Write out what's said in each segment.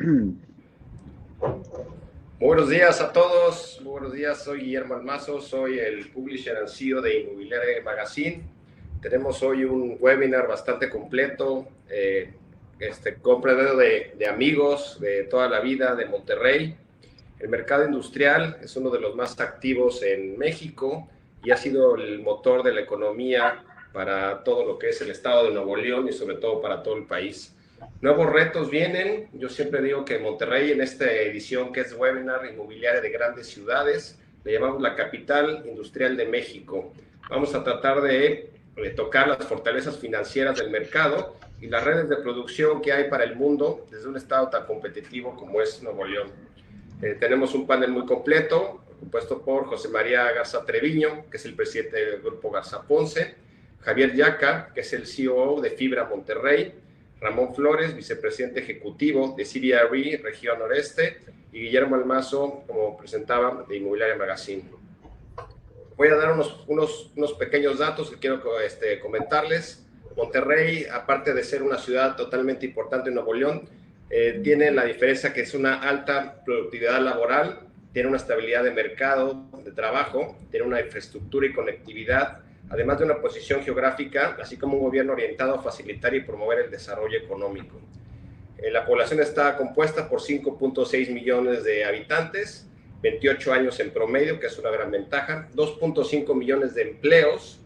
Muy buenos días a todos, muy buenos días, soy Guillermo Almazo, soy el Publisher and CEO de Inmobiliaria Magazine. Tenemos hoy un webinar bastante completo, compradero de amigos de toda la vida de Monterrey. El mercado industrial es uno de los más activos en México y ha sido el motor de la economía para todo lo que es el estado de Nuevo León y sobre todo para todo el país. Nuevos retos vienen. Yo siempre digo que Monterrey, en esta edición que es webinar inmobiliaria de grandes ciudades, le llamamos la capital industrial de México. Vamos a tratar de tocar las fortalezas financieras del mercado y las redes de producción que hay para el mundo desde un estado tan competitivo como es Nuevo León. Tenemos un panel muy completo, compuesto por José María Garza Treviño, que es el presidente del Grupo Garza Ponce, Javier Yaca, que es el CEO de Fibra Monterrey, Ramón Flores, vicepresidente ejecutivo de CBRE Región Noreste, y Guillermo Almazo, como presentaba, de Inmobiliaria Magazine. Voy a dar unos pequeños datos que quiero comentarles. Monterrey, aparte de ser una ciudad totalmente importante en Nuevo León, tiene la diferencia que es una alta productividad laboral, tiene una estabilidad de mercado, de trabajo, tiene una infraestructura y conectividad, además de una posición geográfica, así como un gobierno orientado a facilitar y promover el desarrollo económico. La población está compuesta por 5.6 millones de habitantes, 28 años en promedio, que es una gran ventaja, 2.5 millones de empleos,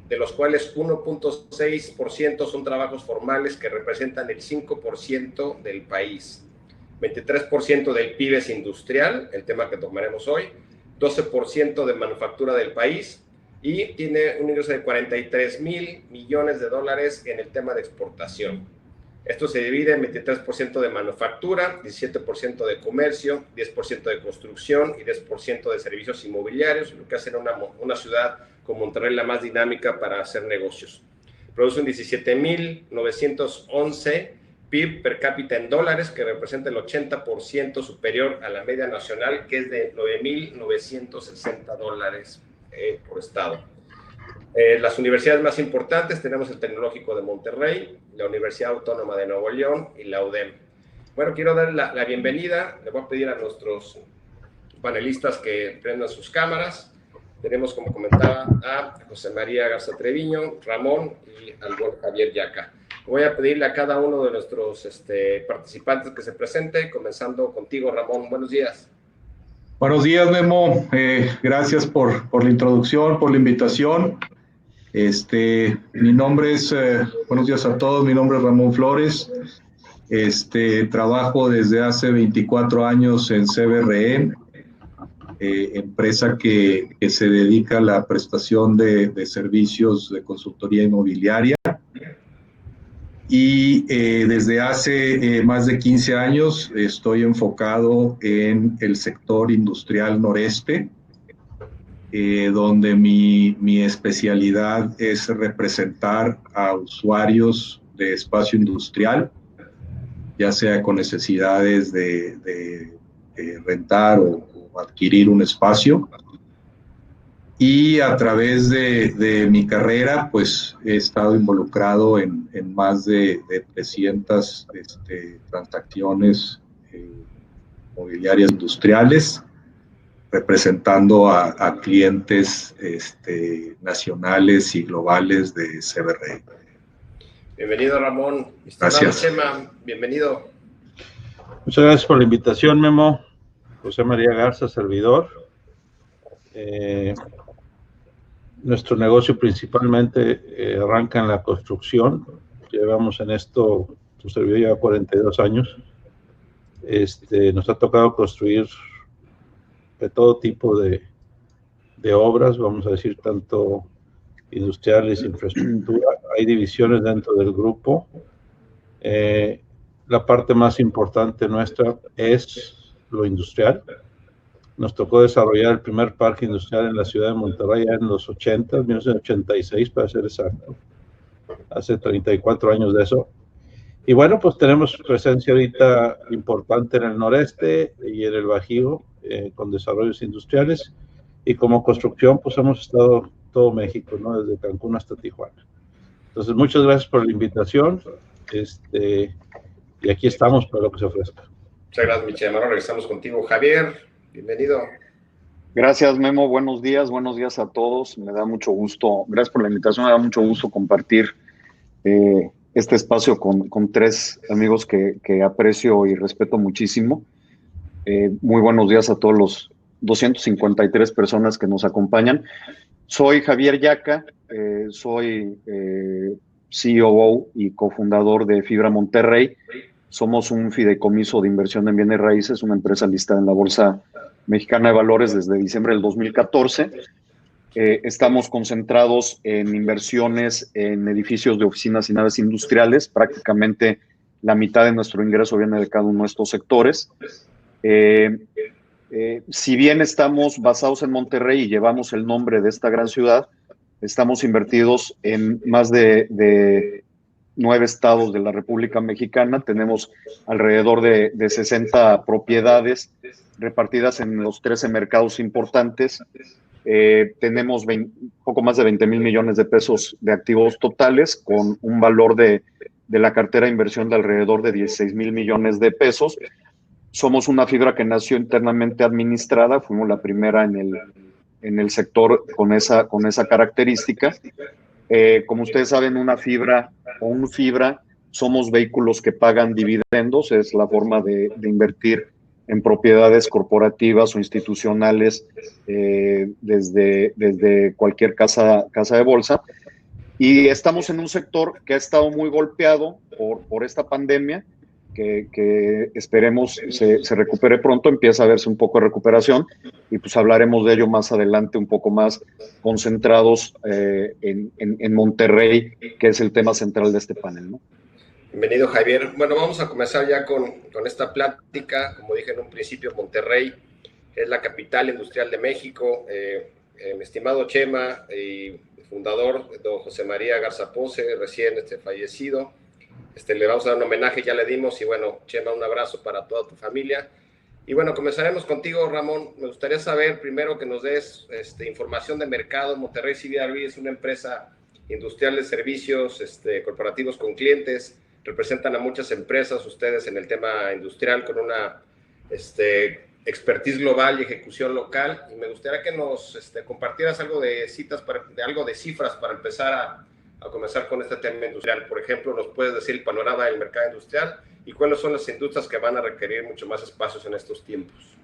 de los cuales 1.6% son trabajos formales que representan el 5% del país. 23% del PIB es industrial, el tema que tomaremos hoy, 12% de manufactura del país, y tiene un ingreso de 43,000 millones de dólares en el tema de exportación. Esto se divide en 23% de manufactura, 17% de comercio, 10% de construcción y 10% de servicios inmobiliarios, lo que hace una ciudad como Monterrey la más dinámica para hacer negocios. Produce un 17,911 PIB per cápita en dólares, que representa el 80% superior a la media nacional, que es de 9,960 dólares por estado. Las universidades más importantes, tenemos el Tecnológico de Monterrey, la Universidad Autónoma de Nuevo León y la UDEM. Bueno, quiero dar la bienvenida. Le voy a pedir a nuestros panelistas que prendan sus cámaras. Tenemos, como comentaba, a José María Garza Treviño, Ramón y al buen Javier Yaca. Voy a pedirle a cada uno de nuestros participantes que se presente, comenzando contigo, Ramón. Buenos días. Buenos días, Memo. Gracias por la introducción, por la invitación. Mi nombre es, buenos días a todos, mi nombre es Ramón Flores. Trabajo desde hace 24 años en CBRE, empresa que se dedica a la prestación de servicios de consultoría inmobiliaria. Y desde hace más de 15 años estoy enfocado en el sector industrial noreste, donde mi especialidad es representar a usuarios de espacio industrial, ya sea con necesidades de rentar o adquirir un espacio. Y a través de mi carrera, pues he estado involucrado en más de 300 transacciones inmobiliarias industriales, representando a clientes nacionales y globales de CBRE. Bienvenido, Ramón. Gracias. Chema, bienvenido. Muchas gracias por la invitación, Memo. José María Garza, servidor. Nuestro negocio principalmente arranca en la construcción. Llevamos en esto, tu servidor lleva 42 años. Nos ha tocado construir de todo tipo de obras, vamos a decir, tanto industriales, infraestructura. Hay divisiones dentro del grupo. La parte más importante nuestra es lo industrial. Nos tocó desarrollar el primer parque industrial en la ciudad de Monterrey en los 80, 1986 para ser exacto. Hace 34 años de eso. Y bueno, pues tenemos presencia ahorita importante en el noreste y en el Bajío con desarrollos industriales. Y como construcción, pues hemos estado todo México, ¿no? Desde Cancún hasta Tijuana. Entonces, muchas gracias por la invitación. Y aquí estamos para lo que se ofrezca. Muchas gracias, Michelle. Ahora regresamos contigo. Javier, bienvenido. Gracias, Memo. Buenos días a todos. Me da mucho gusto, gracias por la invitación, me da mucho gusto compartir este espacio con tres amigos que aprecio y respeto muchísimo. Muy buenos días a todos los 253 personas que nos acompañan. Soy Javier Yaca, soy CEO y cofundador de Fibra Monterrey. Somos un fideicomiso de inversión en bienes raíces, una empresa listada en la Bolsa Mexicana de Valores desde diciembre del 2014. Estamos concentrados en inversiones en edificios de oficinas y naves industriales. Prácticamente la mitad de nuestro ingreso viene de cada uno de estos sectores. Si bien estamos basados en Monterrey y llevamos el nombre de esta gran ciudad, estamos invertidos en más de 9 estados de la República Mexicana. Tenemos alrededor de 60 propiedades repartidas en los 13 mercados importantes. Tenemos poco más de 20,000 millones de pesos de activos totales, con un valor de la cartera de inversión de alrededor de 16,000 millones de pesos. Somos una fibra que nació internamente administrada, fuimos la primera en el sector con esa característica. Como ustedes saben, una fibra o un fibra somos vehículos que pagan dividendos, es la forma de invertir en propiedades corporativas o institucionales desde cualquier casa de bolsa. Y estamos en un sector que ha estado muy golpeado por esta pandemia, que esperemos se recupere pronto, empieza a verse un poco de recuperación, y pues hablaremos de ello más adelante, un poco más concentrados en Monterrey, que es el tema central de este panel, ¿no? Bienvenido, Javier. Bueno, vamos a comenzar ya con esta plática. Como dije en un principio, Monterrey es la capital industrial de México. Mi estimado Chema y fundador, don José María Garza Ponce, recién fallecido. Le vamos a dar un homenaje, ya le dimos. Y bueno, Chema, un abrazo para toda tu familia. Y bueno, comenzaremos contigo, Ramón. Me gustaría saber primero que nos des información de mercado. Monterrey CBRE es una empresa industrial de servicios corporativos con clientes. Representan a muchas empresas ustedes en el tema industrial con una expertise global y ejecución local. Y me gustaría que nos compartieras algo de cifras para empezar a comenzar con este tema industrial. Por ejemplo, ¿nos puedes decir el panorama del mercado industrial y cuáles son las industrias que van a requerir mucho más espacios en estos tiempos?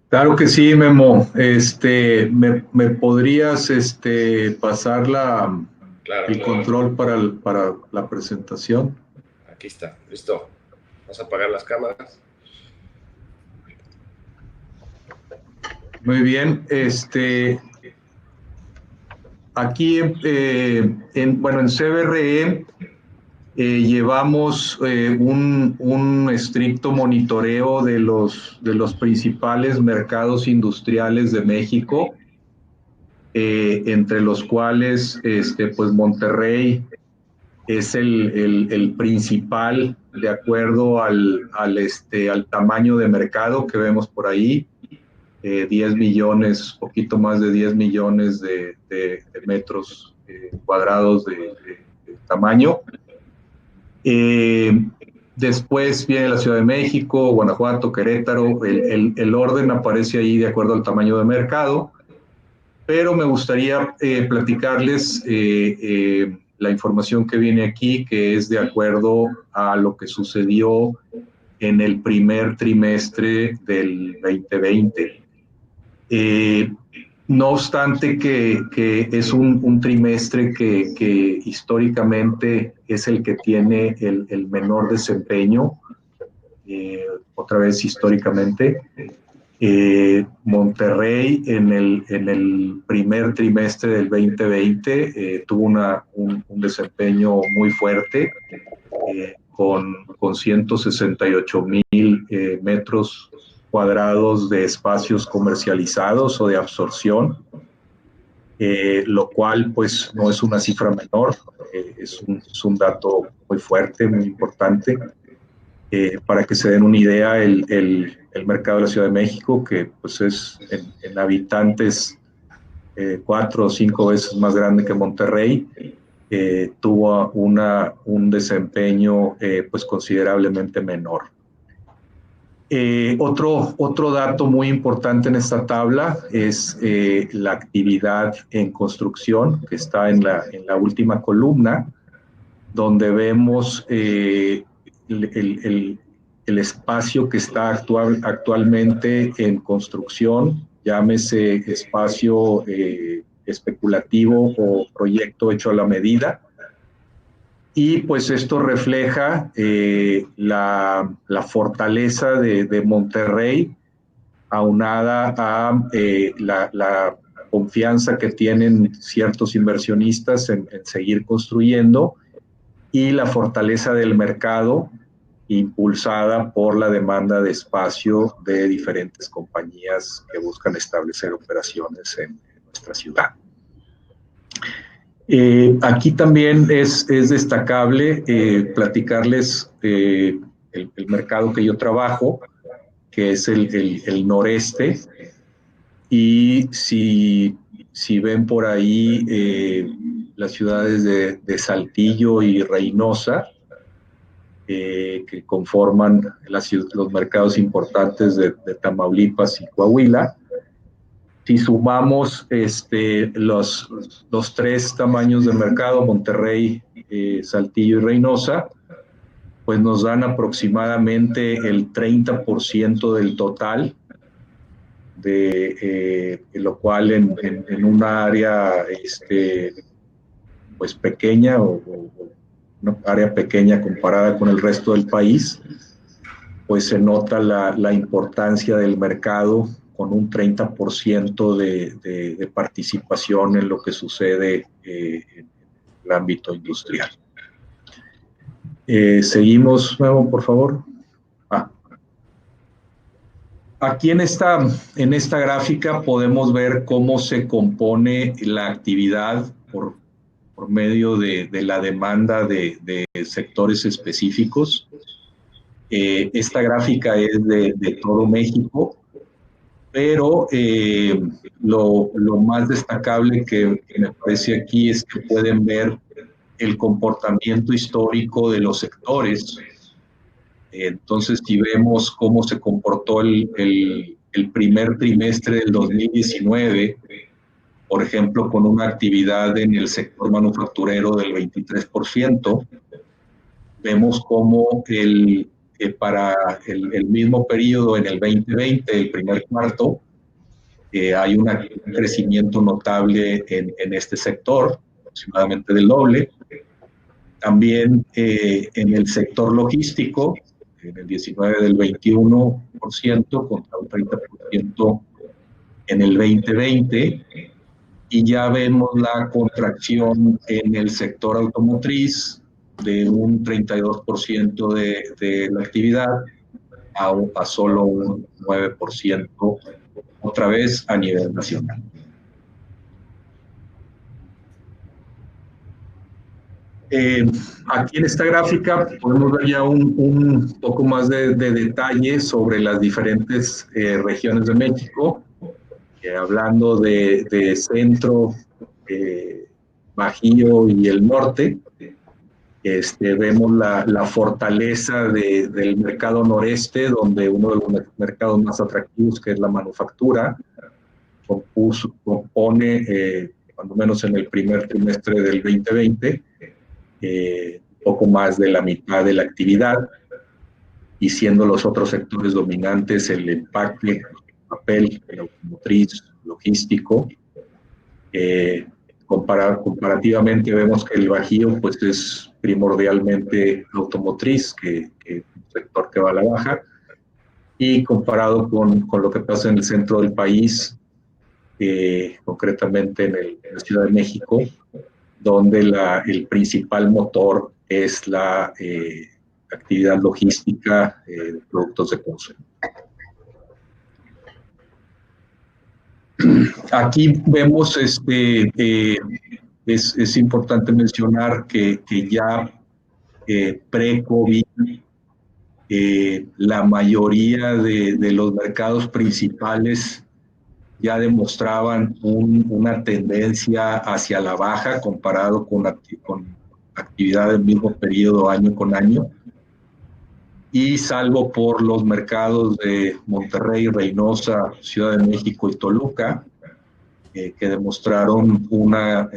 Claro que sí, Memo. ¿Me podrías pasar el control para la presentación? Aquí está, listo. Vamos a apagar las cámaras. Muy bien. Aquí en CBRE llevamos un estricto monitoreo de los principales mercados industriales de México, entre los cuales pues Monterrey es el principal de acuerdo al tamaño de mercado que vemos por ahí. 10 millones, poquito más de 10 millones de metros cuadrados de tamaño. Después viene la Ciudad de México, Guanajuato, Querétaro. El orden aparece ahí de acuerdo al tamaño de mercado, pero me gustaría platicarles la información que viene aquí, que es de acuerdo a lo que sucedió en el primer trimestre del 2020. No obstante que es un trimestre que históricamente es el que tiene el menor desempeño, otra vez históricamente. Monterrey en el primer trimestre del 2020 tuvo un desempeño muy fuerte, con 168,000 metros cuadrados de espacios comercializados o de absorción, lo cual pues no es una cifra menor, es un dato muy fuerte, muy importante. Para que se den una idea, el mercado de la Ciudad de México, que pues es en habitantes 4 o 5 veces más grande que Monterrey, tuvo un desempeño pues considerablemente menor. Otro dato muy importante en esta tabla es la actividad en construcción, que está en la última columna, donde vemos el espacio que está actualmente en construcción, llámese espacio especulativo o proyecto hecho a la medida. Y pues esto refleja la fortaleza de Monterrey, aunada a la confianza que tienen ciertos inversionistas en seguir construyendo, y la fortaleza del mercado impulsada por la demanda de espacio de diferentes compañías que buscan establecer operaciones en nuestra ciudad. Aquí también es destacable platicarles el mercado que yo trabajo, que es el noreste, y si ven por ahí las ciudades de Saltillo y Reynosa, que conforman los mercados importantes de Tamaulipas y Coahuila. Si sumamos los tres tamaños de mercado, Monterrey, Saltillo y Reynosa, pues nos dan aproximadamente el 30% del total, de lo cual en una área pues pequeña o una área pequeña comparada con el resto del país, pues se nota la importancia del mercado, con un 30% de participación en lo que sucede en el ámbito industrial. Seguimos, Memo, por favor. Aquí en esta gráfica podemos ver cómo se compone la actividad por medio de la demanda de sectores específicos. Esta gráfica es de todo México, pero lo más destacable que me parece aquí es que pueden ver el comportamiento histórico de los sectores. Entonces, si vemos cómo se comportó el primer trimestre del 2019, por ejemplo, con una actividad en el sector manufacturero del 23%, vemos cómo para el mismo periodo en el 2020, el primer cuarto, hay un crecimiento notable en este sector, aproximadamente del doble. También en el sector logístico, en el 19 del 21% contra un 30% en el 2020, y ya vemos la contracción en el sector automotriz de un 32% de la actividad a solo un 9%, otra vez a nivel nacional. Aquí en esta gráfica podemos ver ya un poco más de detalle sobre las diferentes regiones de México, hablando de centro, Bajío y el norte. Vemos la fortaleza del mercado noreste, donde uno de los mercados más atractivos, que es la manufactura, compone, cuando menos en el primer trimestre del 2020, poco más de la mitad de la actividad, y siendo los otros sectores dominantes el empaque, papel, el automotriz, logístico. Comparativamente vemos que el Bajío pues es primordialmente automotriz, que es un sector que va a la baja, y comparado con lo que pasa en el centro del país, concretamente en la Ciudad de México, donde el principal motor es la actividad logística de productos de consumo. Aquí vemos, es importante mencionar que ya pre-COVID, la mayoría de los mercados principales ya demostraban una tendencia hacia la baja comparado con actividad del mismo periodo año con año. y salvo por los mercados de Monterrey, Reynosa, Ciudad de México y Toluca, que demostraron una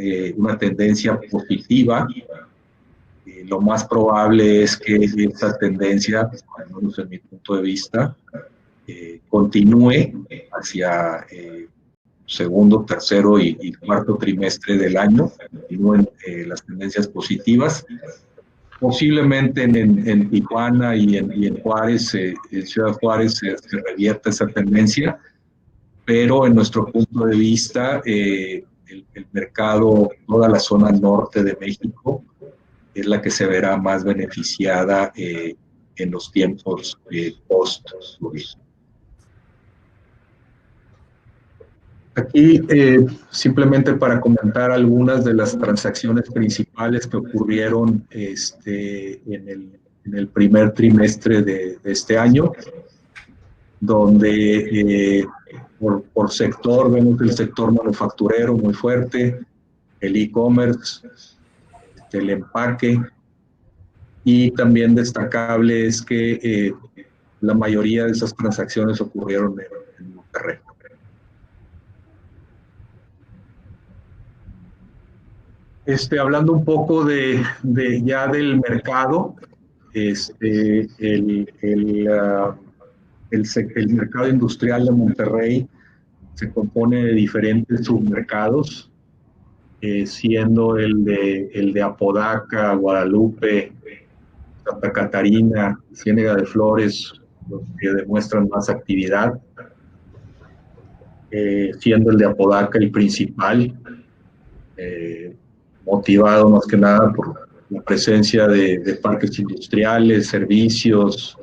tendencia positiva. Lo más probable es que esta tendencia, al menos en mi punto de vista, continúe hacia segundo, tercero y cuarto trimestre del año, continúen las tendencias positivas. Posiblemente en Tijuana y en Juárez, en Ciudad Juárez, se revierta esa tendencia, pero en nuestro punto de vista, el mercado, toda la zona norte de México, es la que se verá más beneficiada en los tiempos post-COVID. Aquí simplemente para comentar algunas de las transacciones principales que ocurrieron en el primer trimestre de este año, donde por sector vemos el sector manufacturero muy fuerte, el e-commerce, el empaque, y también destacable es que la mayoría de esas transacciones ocurrieron en Monterrey. Hablando un poco ya del mercado, el mercado industrial de Monterrey se compone de diferentes submercados, siendo el de Apodaca, Guadalupe, Santa Catarina, Ciénega de Flores, los que demuestran más actividad, siendo el de Apodaca el principal, motivado más que nada por la presencia de parques industriales, servicios,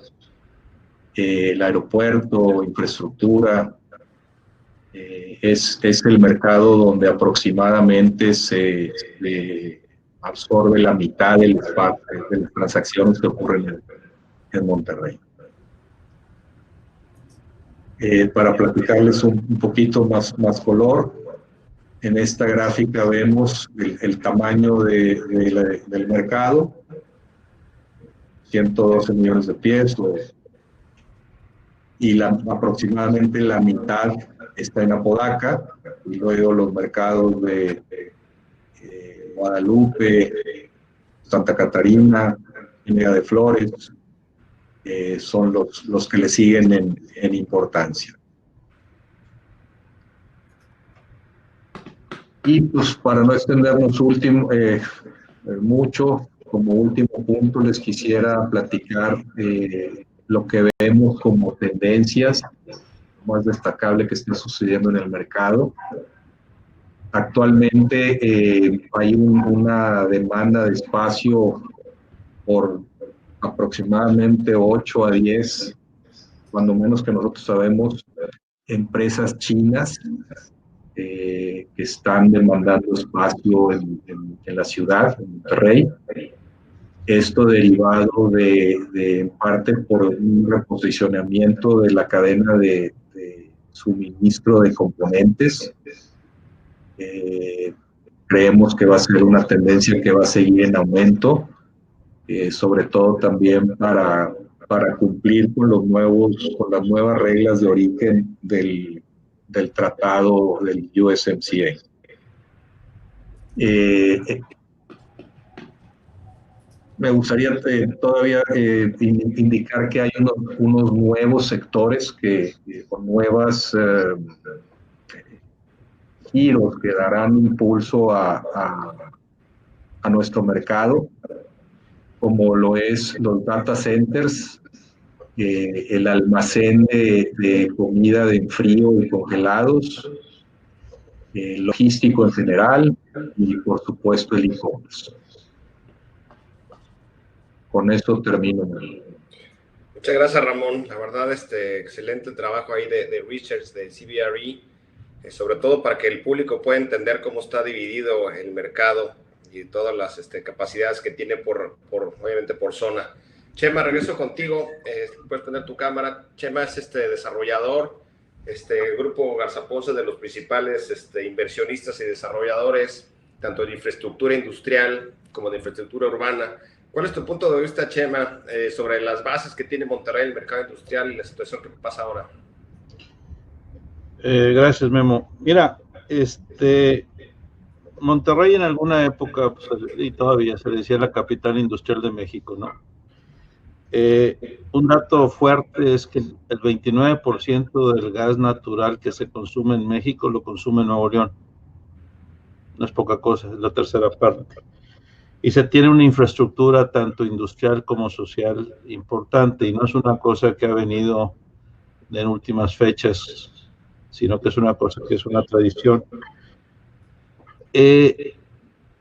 el aeropuerto, infraestructura. Es el mercado donde aproximadamente se absorbe la mitad de las transacciones que ocurren en Monterrey. Para platicarles un poquito más color, en esta gráfica vemos el tamaño del mercado, 112 millones de pies, y aproximadamente la mitad está en Apodaca, y luego los mercados de Guadalupe, Santa Catarina, Ciénega de Flores, son los que le siguen en importancia. Y pues para no extendernos mucho, como último punto les quisiera platicar lo que vemos como tendencias, lo más destacable que está sucediendo en el mercado. Actualmente hay una demanda de espacio por aproximadamente 8 a 10, cuando menos que nosotros sabemos, empresas chinas que están demandando espacio en la ciudad, en Monterrey. Esto derivado en parte por un reposicionamiento de la cadena de suministro de componentes. Creemos que va a ser una tendencia que va a seguir en aumento, sobre todo también para cumplir con las nuevas reglas de origen del tratado del USMCA. Me gustaría todavía indicar que hay unos nuevos sectores con nuevas giros que darán impulso a nuestro mercado, como lo es los data centers, el almacén de comida de frío y congelados, logístico en general y por supuesto el e-commerce. Con eso termino. Muchas gracias, Ramón. La verdad, excelente trabajo ahí de research de CBRE, sobre todo para que el público pueda entender cómo está dividido el mercado y todas las capacidades que tiene obviamente por zona. Chema, regreso contigo. Puedes poner tu cámara. Chema es desarrollador, Grupo Garza Ponce, de los principales inversionistas y desarrolladores, tanto de infraestructura industrial como de infraestructura urbana ¿Cuál es tu punto de vista, Chema, sobre las bases que tiene Monterrey en el mercado industrial y la situación que pasa ahora? Gracias, Memo. Mira, Monterrey en alguna época, pues, y todavía se le decía la capital industrial de México, ¿no? Un dato fuerte es que el 29% del gas natural que se consume en México lo consume en Nuevo León. No es poca cosa, es la tercera parte. Y se tiene una infraestructura tanto industrial como social importante, y no es una cosa que ha venido en últimas fechas, sino que es una cosa que es una tradición.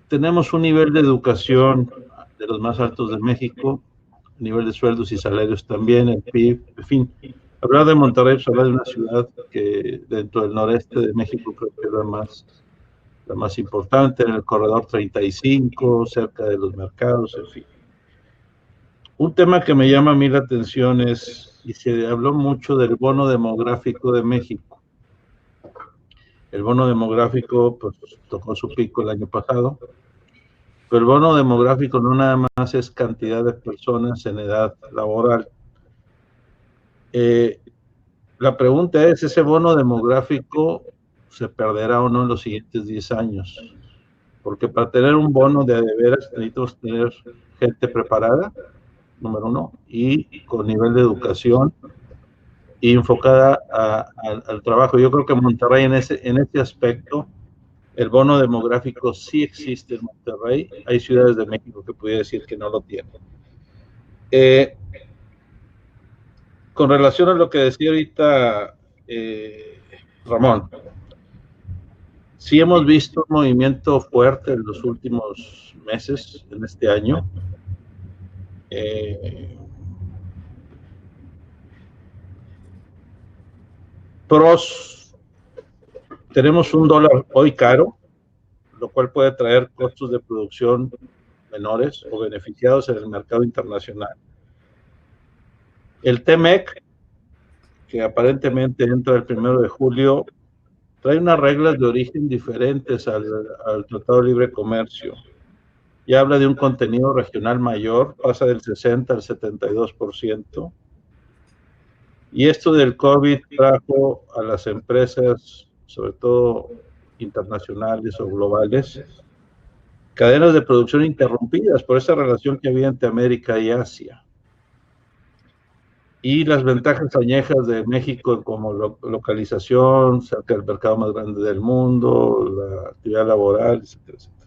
Tenemos un nivel de educación de los más altos de México, nivel de sueldos y salarios también, el PIB, en fin. Hablar de Monterrey, pues hablar de una ciudad que dentro del noreste de México creo que es la más importante, en el corredor 35, cerca de los mercados, en fin. Un tema que me llama a mí la atención es, y se habló mucho del bono demográfico de México. El bono demográfico pues, tocó su pico el año pasado, pero el bono demográfico no nada más es cantidad de personas en edad laboral. La pregunta es, ¿ese bono demográfico se perderá o no en los siguientes 10 años? Porque para tener un bono de veras necesitamos tener gente preparada, número uno, y con nivel de educación y enfocada al trabajo. Yo creo que Monterrey en ese aspecto, el bono demográfico sí existe en Monterrey. Hay ciudades de México que pudiera decir que no lo tienen. Con relación a lo que decía ahorita Ramón, sí hemos visto un movimiento fuerte en los últimos meses, en este año. Pros, tenemos un dólar hoy caro, lo cual puede traer costos de producción menores o beneficiados en el mercado internacional. El TEMEC, que aparentemente entra el 1 de julio, trae unas reglas de origen diferentes al Tratado de Libre Comercio. Y habla de un contenido regional mayor, pasa del 60 al 72%. Y esto del COVID trajo a las empresas, sobre todo internacionales o globales, cadenas de producción interrumpidas por esa relación que había entre América y Asia. Y las ventajas añejas de México como localización, cerca del mercado más grande del mundo, la actividad laboral, etcétera, etcétera.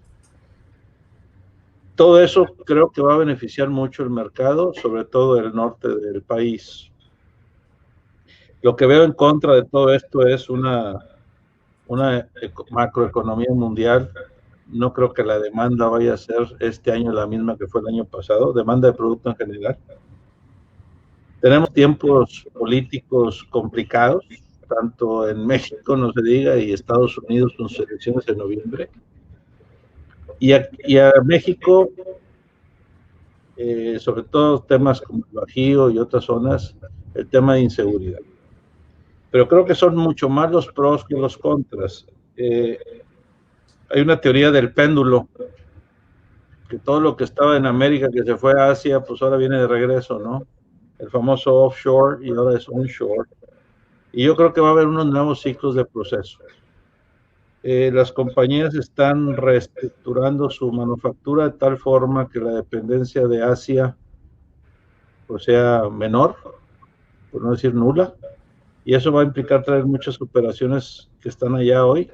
Todo eso creo que va a beneficiar mucho el mercado, sobre todo el norte del país. Lo que veo en contra de todo esto es una macroeconomía mundial. No creo que la demanda vaya a ser este año la misma que fue el año pasado, demanda de producto en general. Tenemos tiempos políticos complicados, tanto en México, no se diga, y Estados Unidos con sus elecciones en noviembre. Y a México, sobre todo temas como el Bajío y otras zonas, el tema de inseguridad. Pero creo que son mucho más los pros que los contras. Hay una teoría del péndulo, que todo lo que estaba en América, que se fue a Asia, pues ahora viene de regreso, ¿no? El famoso offshore y ahora es onshore. Y yo creo que va a haber unos nuevos ciclos de proceso. Las compañías están reestructurando su manufactura de tal forma que la dependencia de Asia pues sea menor, por no decir nula, y eso va a implicar traer muchas operaciones que están allá hoy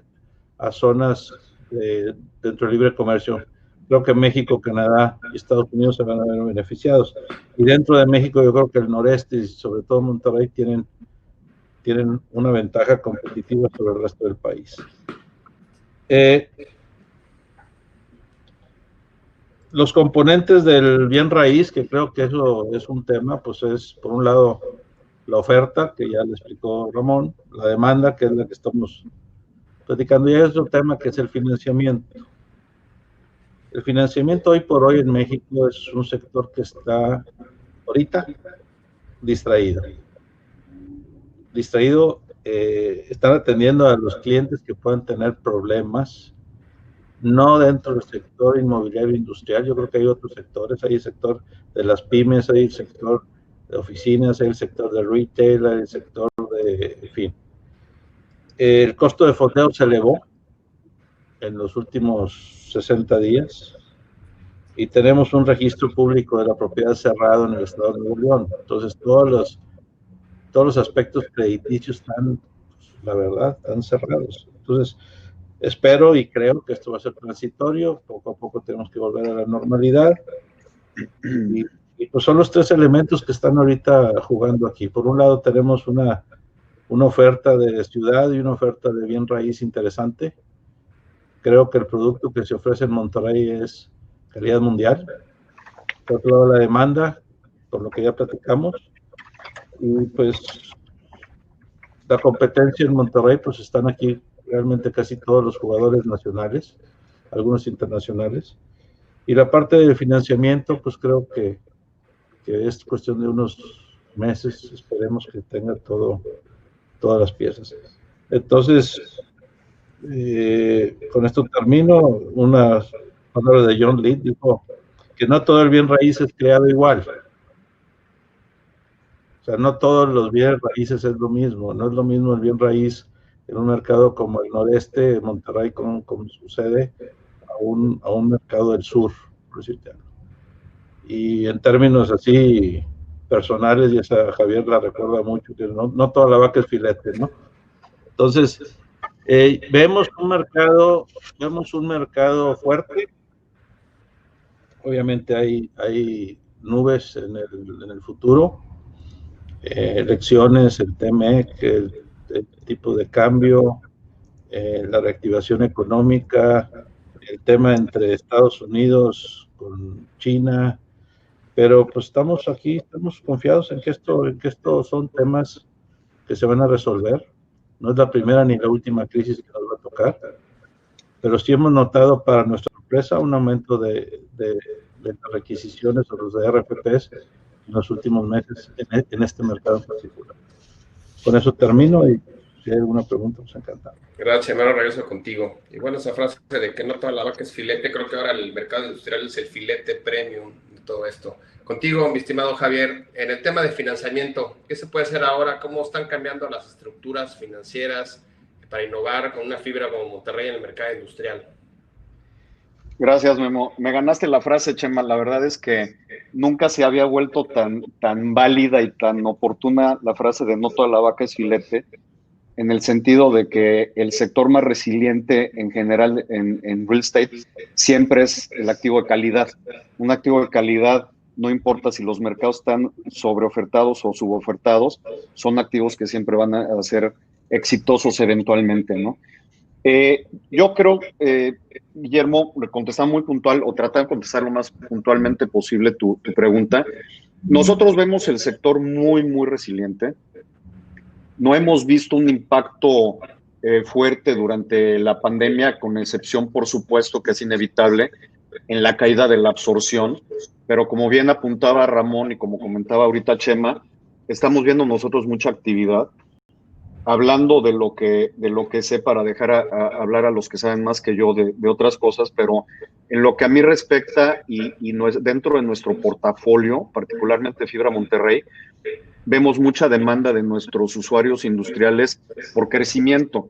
a zonas dentro del libre comercio. Creo que México, Canadá y Estados Unidos se van a ver beneficiados. Y dentro de México yo creo que el noreste y sobre todo Monterrey tienen una ventaja competitiva sobre el resto del país. Los componentes del bien raíz, que creo que eso es un tema, pues es por un lado la oferta, que ya le explicó Ramón, la demanda, que es la que estamos platicando, y hay otro tema que es el financiamiento. El financiamiento hoy por hoy en México es un sector que está ahorita distraído. Están atendiendo a los clientes que puedan tener problemas no dentro del sector inmobiliario industrial. Yo creo que hay otros sectores, hay el sector de las pymes, hay el sector de oficinas, hay el sector de retail, hay el sector de, en fin. El costo de fondeo se elevó en los últimos 60 días y tenemos un registro público de la propiedad cerrado en el estado de Nuevo León. Entonces, todos los aspectos crediticios están, la verdad, están cerrados. Entonces, espero y creo que esto va a ser transitorio. Poco a poco tenemos que volver a la normalidad. Y pues son los tres elementos que están ahorita jugando aquí. Por un lado, tenemos una oferta de ciudad y una oferta de bien raíz interesante. Creo que el producto que se ofrece en Monterrey es calidad mundial. Por otro lado, la demanda, por lo que ya platicamos. Y pues la competencia en Monterrey, pues están aquí realmente casi todos los jugadores nacionales, algunos internacionales. Y la parte de financiamiento, pues creo que es cuestión de unos meses, esperemos que tenga todas las piezas. Entonces, con esto termino. Una palabra de John Lee dijo que no todo el bien raíz es creado igual. O sea, no todos los bienes raíces es lo mismo. No es lo mismo el bien raíz en un mercado como el noreste, Monterrey, como sucede, a un mercado del sur, por decirte algo. Y en términos así personales, y esa Javier la recuerda mucho, que no toda la vaca es filete, ¿no? Entonces, vemos un mercado fuerte. Obviamente hay nubes en el futuro, elecciones, el TMEC, el tipo de cambio, la reactivación económica, el tema entre Estados Unidos con China, pero pues estamos confiados en que esto son temas que se van a resolver. No es la primera ni la última crisis que nos va a tocar, pero sí hemos notado para nuestra empresa un aumento de las requisiciones o los de RFPs en los últimos meses en este mercado en particular. Con eso termino y si hay alguna pregunta, pues encantado. Gracias, Chema, regreso contigo. Y bueno, esa frase de que no toda la vaca es filete, creo que ahora el mercado industrial es el filete premium de todo esto. Contigo, mi estimado Javier, en el tema de financiamiento, ¿qué se puede hacer ahora? ¿Cómo están cambiando las estructuras financieras para innovar con una fibra como Monterrey en el mercado industrial? Gracias, Memo. Me ganaste la frase, Chema. La verdad es que nunca se había vuelto tan válida y tan oportuna la frase de no toda la vaca es filete, en el sentido de que el sector más resiliente en general en real estate siempre es el activo de calidad. Un activo de calidad, no importa si los mercados están sobreofertados o subofertados, son activos que siempre van a ser exitosos eventualmente, ¿no? Yo creo, Guillermo, contestar muy puntual o tratar de contestar lo más puntualmente posible tu pregunta. Nosotros vemos el sector muy, muy resiliente. No hemos visto un impacto fuerte durante la pandemia, con excepción, por supuesto, que es inevitable, en la caída de la absorción. Pero como bien apuntaba Ramón y como comentaba ahorita Chema, estamos viendo nosotros mucha actividad. Hablando de lo que sé, para dejar hablar a los que saben más que yo de otras cosas, pero en lo que a mí respecta y no es dentro de nuestro portafolio, particularmente Fibra Monterrey, vemos mucha demanda de nuestros usuarios industriales por crecimiento.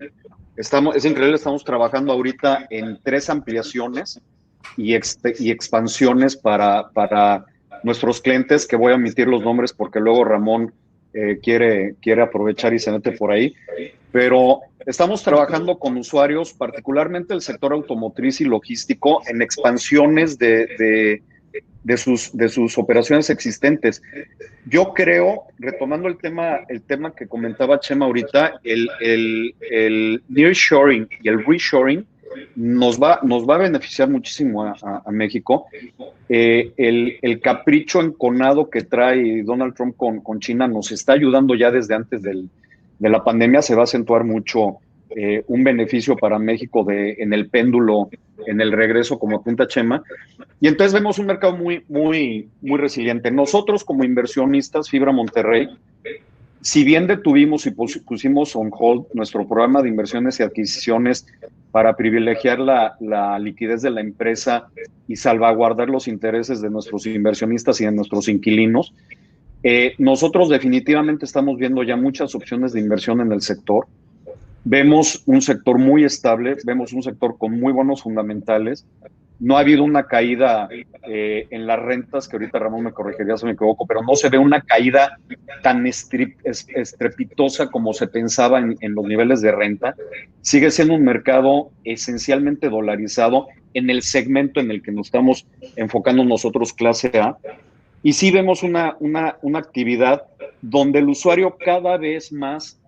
Es increíble, estamos trabajando ahorita en 3 ampliaciones y expansiones para nuestros clientes, que voy a omitir los nombres porque luego Ramón quiere aprovechar y se mete por ahí, pero estamos trabajando con usuarios, particularmente el sector automotriz y logístico, en expansiones de sus operaciones existentes. Yo creo, retomando el tema que comentaba Chema ahorita, el nearshoring y el reshoring nos va a beneficiar muchísimo a México. El capricho enconado que trae Donald Trump con China nos está ayudando ya desde antes de la pandemia. Se va a acentuar mucho un beneficio para México en el péndulo, en el regreso, como apunta Chema. Y entonces vemos un mercado muy, muy, muy resiliente. Nosotros, como inversionistas, Fibra Monterrey, si bien detuvimos y pusimos on hold nuestro programa de inversiones y adquisiciones para privilegiar la liquidez de la empresa y salvaguardar los intereses de nuestros inversionistas y de nuestros inquilinos. Nosotros definitivamente estamos viendo ya muchas opciones de inversión en el sector. Vemos un sector muy estable, vemos un sector con muy buenos fundamentales. No ha habido una caída en las rentas, que ahorita Ramón me corregiría si me equivoco, pero no se ve una caída tan estrepitosa como se pensaba en los niveles de renta. Sigue siendo un mercado esencialmente dolarizado en el segmento en el que nos estamos enfocando nosotros, clase A. Y sí vemos una actividad donde el usuario cada vez más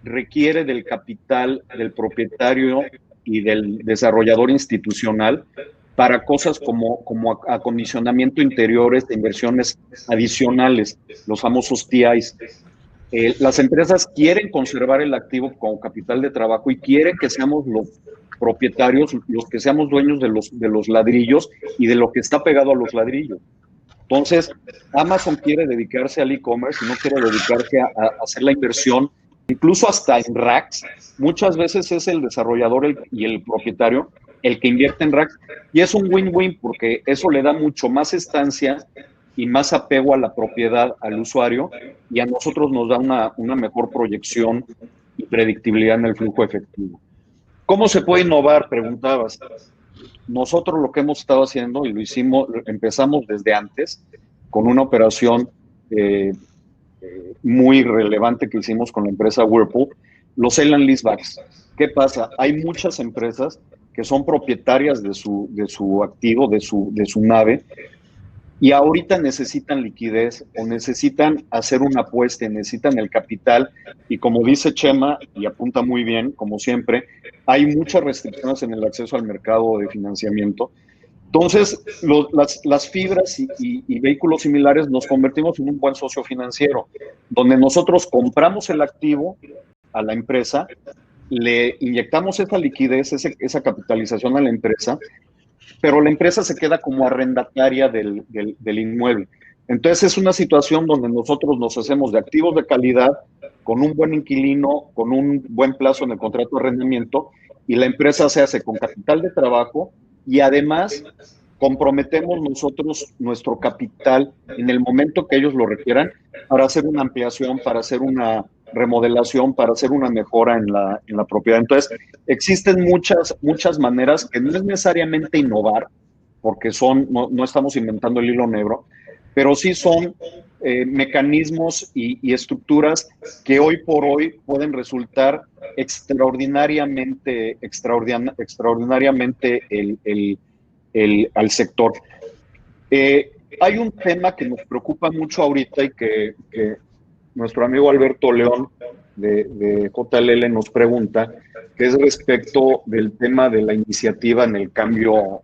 requiere del capital del propietario y del desarrollador institucional para cosas como acondicionamiento interiores de inversiones adicionales, los famosos TIs. Las empresas quieren conservar el activo como capital de trabajo y quieren que seamos los propietarios, los que seamos dueños de los ladrillos y de lo que está pegado a los ladrillos. Entonces, Amazon quiere dedicarse al e-commerce y no quiere dedicarse a hacer la inversión, incluso hasta en racks. Muchas veces es el desarrollador y el propietario el que invierte en racks, y es un win-win porque eso le da mucho más estancia y más apego a la propiedad al usuario, y a nosotros nos da una mejor proyección y predictibilidad en el flujo efectivo. ¿Cómo se puede innovar? Preguntabas. Nosotros lo que hemos estado haciendo, y empezamos desde antes, con una operación muy relevante que hicimos con la empresa Whirlpool, los sale and leasebacks. ¿Qué pasa? Hay muchas empresas que son propietarias de su activo, de su nave, y ahorita necesitan liquidez o necesitan hacer una apuesta, necesitan el capital, y como dice Chema, y apunta muy bien, como siempre, hay muchas restricciones en el acceso al mercado de financiamiento. Entonces, las fibras y vehículos similares nos convertimos en un buen socio financiero, donde nosotros compramos el activo a la empresa, le inyectamos esa liquidez, esa capitalización a la empresa, pero la empresa se queda como arrendataria del inmueble. Entonces es una situación donde nosotros nos hacemos de activos de calidad, con un buen inquilino, con un buen plazo en el contrato de arrendamiento, y la empresa se hace con capital de trabajo, y además comprometemos nosotros nuestro capital en el momento que ellos lo requieran para hacer una ampliación, para hacer una remodelación, para hacer una mejora en la propiedad. Entonces, existen muchas maneras que no es necesariamente innovar, porque no estamos inventando el hilo negro, pero sí son mecanismos y estructuras que hoy por hoy pueden resultar extraordinariamente al sector. Hay un tema que nos preocupa mucho ahorita y que nuestro amigo Alberto León de JLL nos pregunta, que es respecto del tema de la iniciativa en el cambio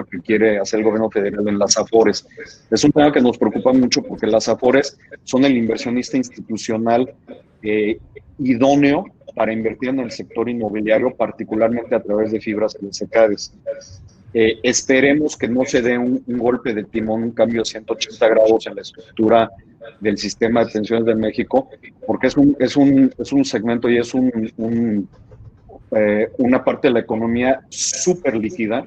que quiere hacer el gobierno federal en las AFORES. Es un tema que nos preocupa mucho porque las AFORES son el inversionista institucional idóneo para invertir en el sector inmobiliario, particularmente a través de fibras y de SECADES. Esperemos que no se dé un golpe de timón, un cambio de 180 grados en la estructura del sistema de pensiones de México, porque es un segmento y es una parte de la economía súper líquida,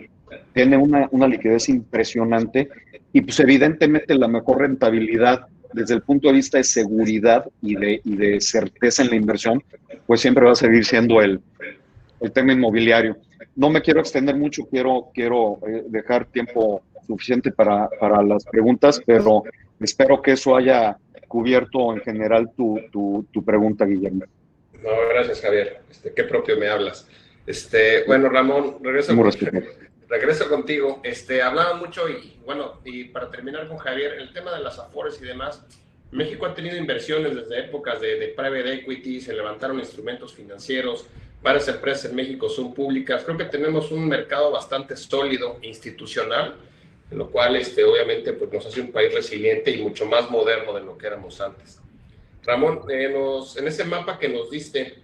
tiene una liquidez impresionante, y pues evidentemente la mejor rentabilidad desde el punto de vista de seguridad y de certeza en la inversión, pues siempre va a seguir siendo el tema inmobiliario. No me quiero extender mucho, quiero dejar tiempo suficiente para las preguntas, pero espero que eso haya cubierto en general tu pregunta, Guillermo. No, gracias, Javier. Qué propio me hablas. Bueno, Ramón, regreso contigo. Hablaba mucho y para terminar con Javier, el tema de las AFORES y demás, México ha tenido inversiones desde épocas de private equity, se levantaron instrumentos financieros, varias empresas en México son públicas. Creo que tenemos un mercado bastante sólido, institucional, en lo cual obviamente pues, nos hace un país resiliente y mucho más moderno de lo que éramos antes. Ramón, en ese mapa que nos diste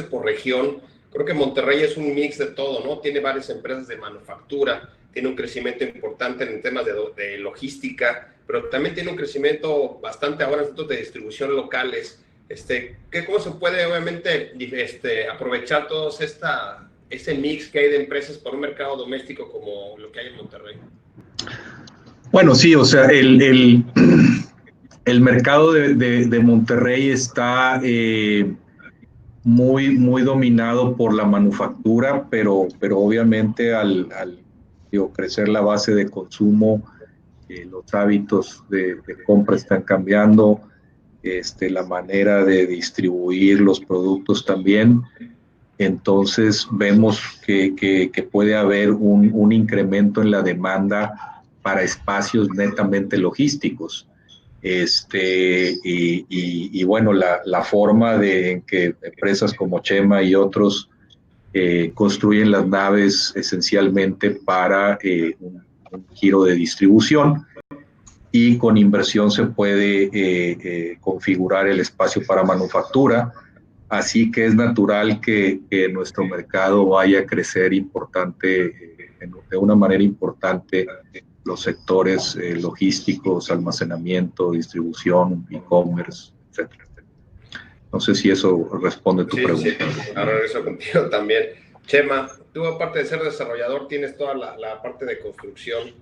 por región, creo que Monterrey es un mix de todo, ¿no? Tiene varias empresas de manufactura, tiene un crecimiento importante en temas de logística, pero también tiene un crecimiento bastante ahora en centros de distribución locales. ¿Cómo se puede, obviamente, aprovechar toda ese mix que hay de empresas para un mercado doméstico como lo que hay en Monterrey? Bueno, sí, o sea, el mercado de Monterrey está muy dominado por la manufactura, pero obviamente al crecer la base de consumo, los hábitos de compra están cambiando, la manera de distribuir los productos también. Entonces vemos que puede haber un incremento en la demanda para espacios netamente logísticos. Y bueno, la forma en que empresas como Chema y otros construyen las naves esencialmente para un giro de distribución, y con inversión se puede configurar el espacio para manufactura, así que es natural que nuestro mercado vaya a crecer de una manera importante, los sectores logísticos, almacenamiento, distribución, e-commerce, etc. No sé si eso responde tu pregunta. Sí, ahora regreso contigo también. Chema, tú aparte de ser desarrollador tienes toda la parte de construcción.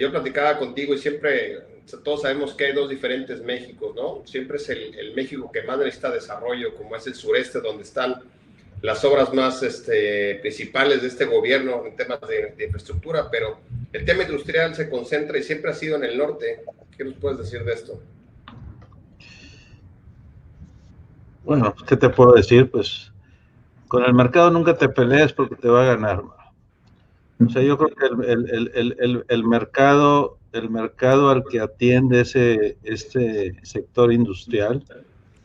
Yo platicaba contigo y siempre, todos sabemos que hay dos diferentes Méxicos, ¿no? Siempre es el México que más necesita desarrollo, como es el sureste, donde están las obras más principales de este gobierno en temas de infraestructura, pero el tema industrial se concentra y siempre ha sido en el norte. ¿Qué nos puedes decir de esto? Bueno, ¿qué te puedo decir? Pues con el mercado nunca te pelees porque te va a ganar. O sea, yo creo que el mercado al que atiende este sector industrial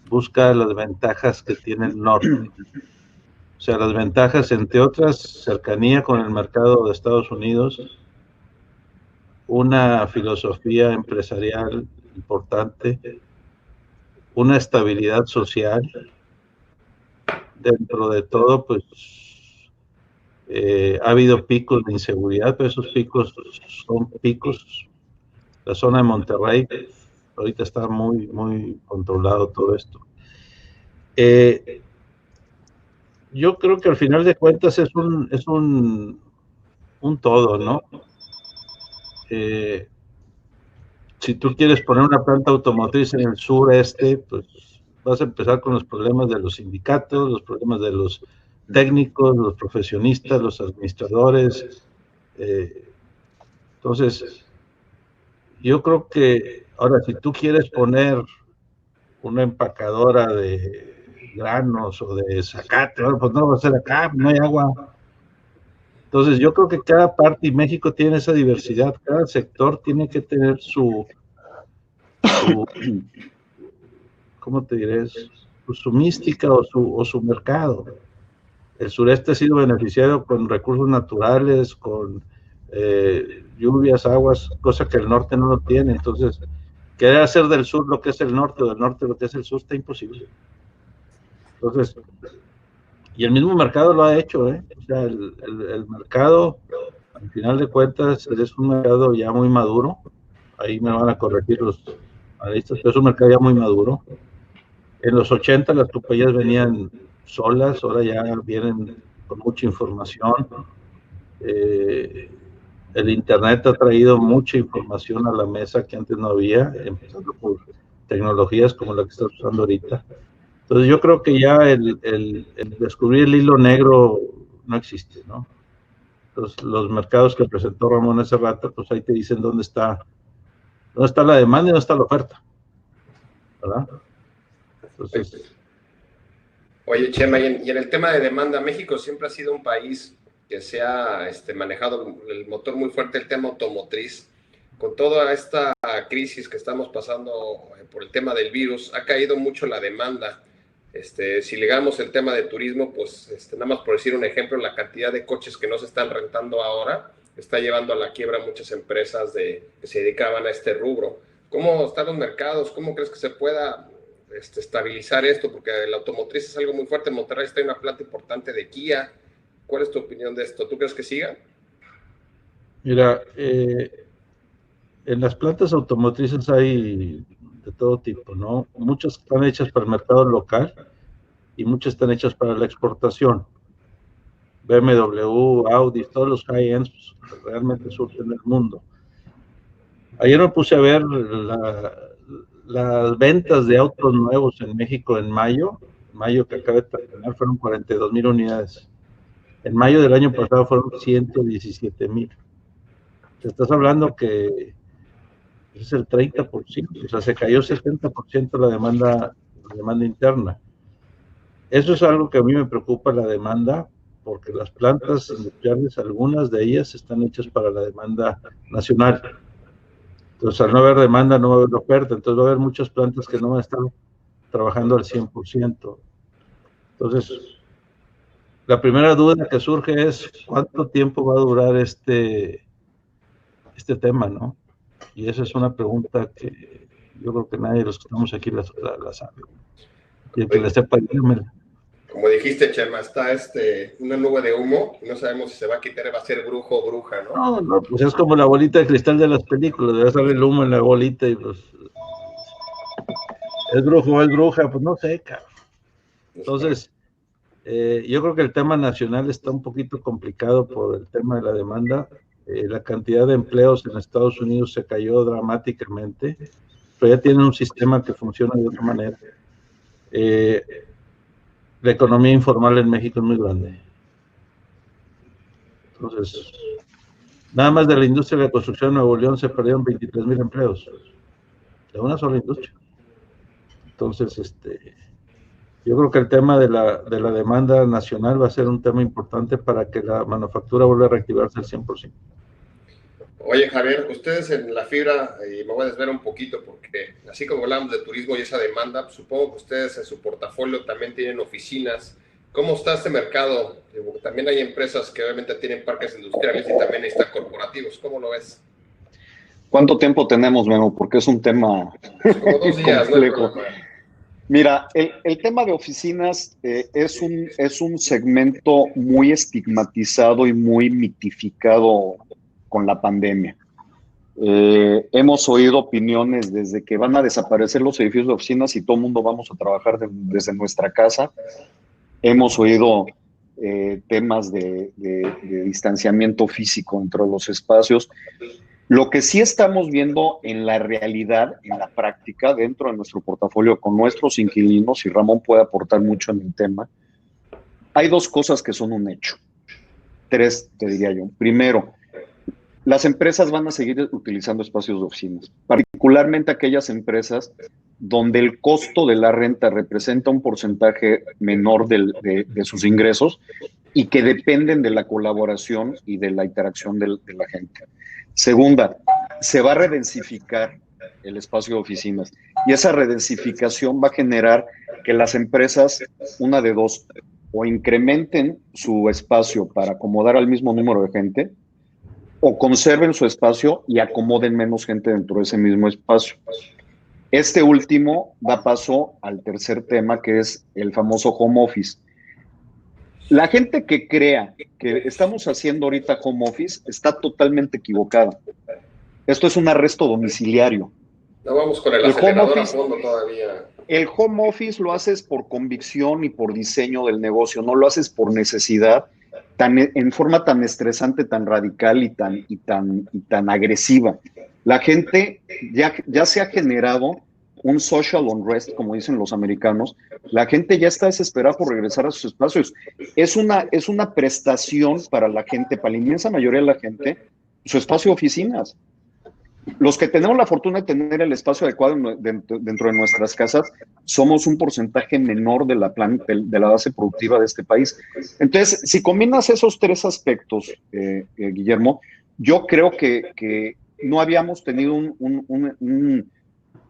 busca las ventajas que tiene el norte. O sea, las ventajas, entre otras, cercanía con el mercado de Estados Unidos, una filosofía empresarial importante, una estabilidad social. Dentro de todo, pues ha habido picos de inseguridad, pero esos picos son picos. La zona de Monterrey ahorita está muy controlado todo esto. Yo creo que al final de cuentas es un todo, ¿no? Si tú quieres poner una planta automotriz en el sureste, pues vas a empezar con los problemas de los sindicatos, los problemas de los técnicos, los profesionistas, los administradores. Entonces, yo creo que ahora, si tú quieres poner una empacadora de granos o de zacate, pues no va a ser acá, no hay agua. Entonces, yo creo que cada parte, y México tiene esa diversidad, cada sector tiene que tener su ¿cómo te diré? Su mística o su mercado. El sureste ha sido beneficiado con recursos naturales, con lluvias, aguas, cosa que el norte no lo tiene. Entonces, querer hacer del sur lo que es el norte, o del norte lo que es el sur, está imposible. Entonces, y el mismo mercado lo ha hecho, ¿eh? O sea, el mercado, al final de cuentas, es un mercado ya muy maduro. Ahí me van a corregir los analistas, pero es un mercado ya muy maduro. En los 80 las compañías venían solas, ahora ya vienen con mucha información. El Internet ha traído mucha información a la mesa que antes no había, empezando por tecnologías como la que estás usando ahorita. Entonces yo creo que ya el descubrir el hilo negro no existe, ¿no? Entonces los mercados que presentó Ramón hace rato, pues ahí te dicen dónde está la demanda y dónde está la oferta, ¿verdad? Entonces, oye, Chema, y en el tema de demanda, México siempre ha sido un país que se ha manejado el motor muy fuerte, el tema automotriz. Con toda esta crisis que estamos pasando por el tema del virus, ha caído mucho la demanda. Si ligamos el tema de turismo, pues nada más por decir un ejemplo, la cantidad de coches que no se están rentando ahora está llevando a la quiebra muchas empresas que se dedicaban a este rubro. ¿Cómo están los mercados? ¿Cómo crees que se pueda estabilizar esto? Porque la automotriz es algo muy fuerte. En Monterrey está una planta importante de Kia. ¿Cuál es tu opinión de esto? ¿Tú crees que siga? Mira, en las plantas automotrices hay de todo tipo, ¿no? Muchas están hechas para el mercado local y muchas están hechas para la exportación. BMW, Audi, todos los high-ends realmente surgen en el mundo. Ayer me puse a ver las ventas de autos nuevos en México en mayo que acaba de terminar, fueron 42,000 unidades. En mayo del año pasado fueron 117,000. Te estás hablando que es el 30%, o sea, se cayó 60% la demanda interna. Eso es algo que a mí me preocupa, la demanda, porque las plantas industriales, algunas de ellas están hechas para la demanda nacional. Entonces, al no haber demanda, no va a haber oferta, entonces va a haber muchas plantas que no van a estar trabajando al 100%. Entonces, la primera duda que surge es, ¿cuánto tiempo va a durar este tema, no? Y esa es una pregunta que yo creo que nadie de los que estamos aquí la sabe. Y el que la sepa, dígamela. Como dijiste, Chema, está una nube de humo, no sabemos si se va a quitar, va a ser brujo o bruja, ¿no? No, pues es como la bolita de cristal de las películas, debe salir el humo en la bolita y pues... ¿Es brujo o es bruja? Pues no sé, cabrón. Entonces, yo creo que el tema nacional está un poquito complicado por el tema de la demanda. La cantidad de empleos en Estados Unidos se cayó dramáticamente, pero ya tienen un sistema que funciona de otra manera. La economía informal en México es muy grande. Entonces, nada más de la industria de la construcción en Nuevo León se perdieron 23,000 empleos, de una sola industria. Entonces, yo creo que el tema de la demanda nacional va a ser un tema importante para que la manufactura vuelva a reactivarse al 100%. Oye, Javier, ustedes en la fibra, y me voy a desviar un poquito porque así como hablamos de turismo y esa demanda, pues supongo que ustedes en su portafolio también tienen oficinas. ¿Cómo está este mercado? Porque también hay empresas que obviamente tienen parques industriales y también están corporativos. ¿Cómo lo ves? ¿Cuánto tiempo tenemos, Memo? Porque es un tema como 2 días, complejo. No, mira, el tema de oficinas es un segmento muy estigmatizado y muy mitificado con la pandemia. Hemos oído opiniones desde que van a desaparecer los edificios de oficinas y todo el mundo vamos a trabajar desde nuestra casa. Hemos oído temas de distanciamiento físico entre los espacios. Lo que sí estamos viendo en la realidad, en la práctica, dentro de nuestro portafolio con nuestros inquilinos, y Ramón puede aportar mucho en el tema, hay 2 cosas que son un hecho. 3, te diría yo. Primero, las empresas van a seguir utilizando espacios de oficinas, particularmente aquellas empresas donde el costo de la renta representa un porcentaje menor de sus ingresos y que dependen de la colaboración y de la interacción de la gente. Segunda, se va a redensificar el espacio de oficinas y esa redensificación va a generar que las empresas, una de dos, o incrementen su espacio para acomodar al mismo número de gente, o conserven su espacio y acomoden menos gente dentro de ese mismo espacio. Este último da paso al tercer tema, que es el famoso home office. La gente que crea que estamos haciendo ahorita home office está totalmente equivocada. Esto es un arresto domiciliario. No vamos con el acelerador a fondo todavía. El home office lo haces por convicción y por diseño del negocio, no lo haces por necesidad, en forma tan estresante, tan radical y tan agresiva. La gente ya se ha generado un social unrest, como dicen los americanos. La gente ya está desesperada por regresar a sus espacios. Es una prestación para la gente, para la inmensa mayoría de la gente, su espacio de oficinas. Los que tenemos la fortuna de tener el espacio adecuado dentro de nuestras casas, somos un porcentaje menor de la base productiva de este país. Entonces, si combinas esos 3 aspectos, Guillermo, yo creo que no habíamos tenido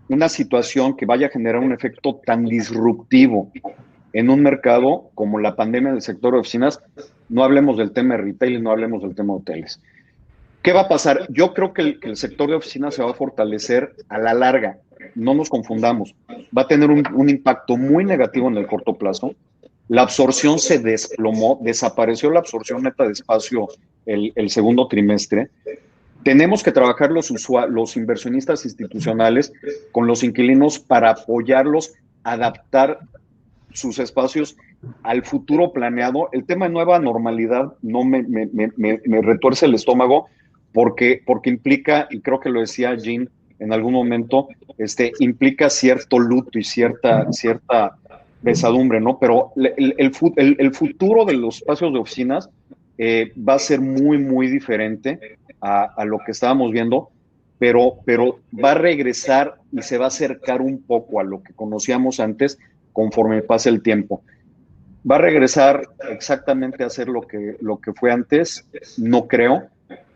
una situación que vaya a generar un efecto tan disruptivo en un mercado como la pandemia del sector de oficinas. No hablemos del tema de retail y no hablemos del tema de hoteles. ¿Qué va a pasar? Yo creo que el sector de oficinas se va a fortalecer a la larga. No nos confundamos. Va a tener un impacto muy negativo en el corto plazo. La absorción se desplomó, desapareció la absorción neta de espacio el segundo trimestre. Tenemos que trabajar los inversionistas institucionales con los inquilinos para apoyarlos, adaptar sus espacios al futuro planeado. El tema de nueva normalidad no me retuerce el estómago porque implica, y creo que lo decía Jean en algún momento, implica cierto luto y cierta pesadumbre, ¿no? Pero el futuro de los espacios de oficinas va a ser muy, muy diferente a lo que estábamos viendo, pero va a regresar y se va a acercar un poco a lo que conocíamos antes conforme pase el tiempo. ¿Va a regresar exactamente a ser lo que fue antes? No creo.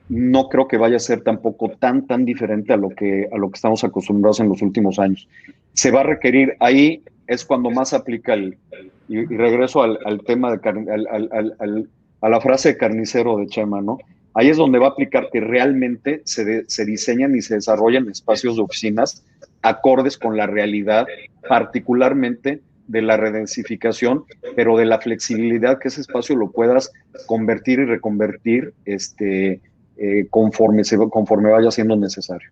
No creo que vaya a ser tampoco tan diferente a lo que estamos acostumbrados en los últimos años. Se va a requerir, ahí es cuando más aplica y regreso al tema a la frase de carnicero de Chema, ¿no? Ahí es donde va a aplicar que realmente se diseñan y se desarrollan espacios de oficinas acordes con la realidad, particularmente de la redensificación, pero de la flexibilidad que ese espacio lo puedas convertir y reconvertir conforme vaya siendo necesario.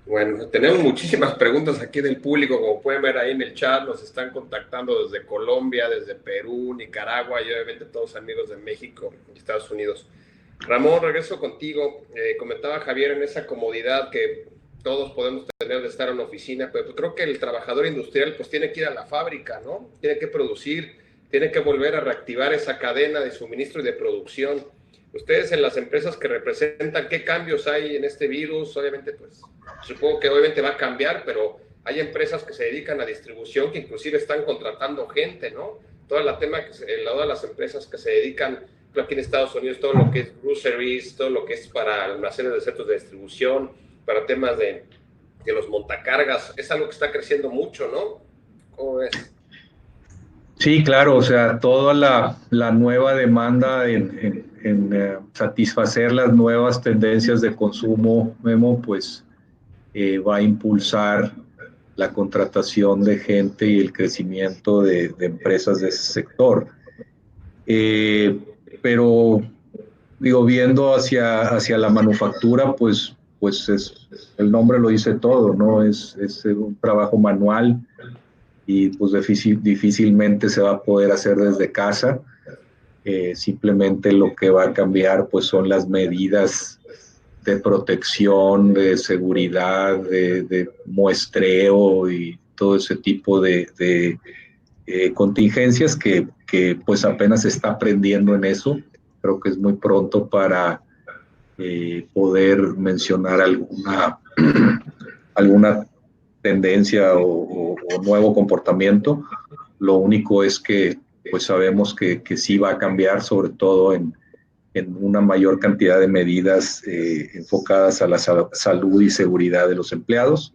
Bueno, tenemos muchísimas preguntas aquí del público, como pueden ver ahí en el chat, nos están contactando desde Colombia, desde Perú, Nicaragua y obviamente todos amigos de México y Estados Unidos. Ramón, regreso contigo. Comentaba Javier en esa comodidad que todos podemos tener de estar en una oficina, pero creo que el trabajador industrial pues tiene que ir a la fábrica, ¿no? Tiene que producir, tiene que volver a reactivar esa cadena de suministro y de producción. Ustedes en las empresas que representan, ¿qué cambios hay en este virus? Obviamente, pues, supongo que obviamente va a cambiar, pero hay empresas que se dedican a distribución que inclusive están contratando gente, ¿no? Todo el tema, el lado de las empresas que se dedican, aquí en Estados Unidos, todo lo que es groceries, todo lo que es para almacenes de centros de distribución, para temas de los montacargas, es algo que está creciendo mucho, ¿no? ¿Cómo ves? Sí, claro, o sea, toda la nueva demanda en satisfacer las nuevas tendencias de consumo, Memo, pues va a impulsar la contratación de gente y el crecimiento de empresas de ese sector. Pero, digo, viendo hacia la manufactura, pues el nombre lo dice todo, ¿no? Es un trabajo manual y pues difícilmente se va a poder hacer desde casa. Simplemente lo que va a cambiar pues son las medidas de protección, de seguridad, de muestreo y todo ese tipo de contingencias que pues apenas se está aprendiendo en eso. Creo que es muy pronto para poder mencionar alguna tendencia o nuevo comportamiento. Lo único es que pues sabemos que sí va a cambiar, sobre todo en una mayor cantidad de medidas enfocadas a la salud y seguridad de los empleados.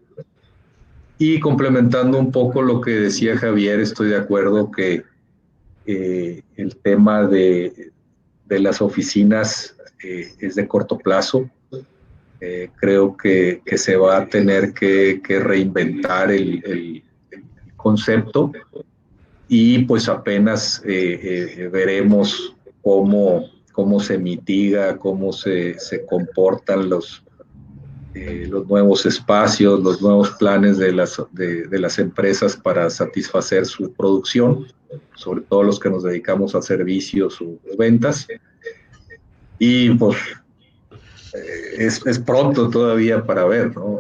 Y complementando un poco lo que decía Javier, estoy de acuerdo que el tema de las oficinas es de corto plazo. Creo que se va a tener que reinventar el concepto y pues apenas veremos cómo se mitiga, cómo se comportan los nuevos espacios, los nuevos planes de las empresas para satisfacer su producción, sobre todo los que nos dedicamos a servicios o ventas. Y pues es pronto todavía para ver, ¿no?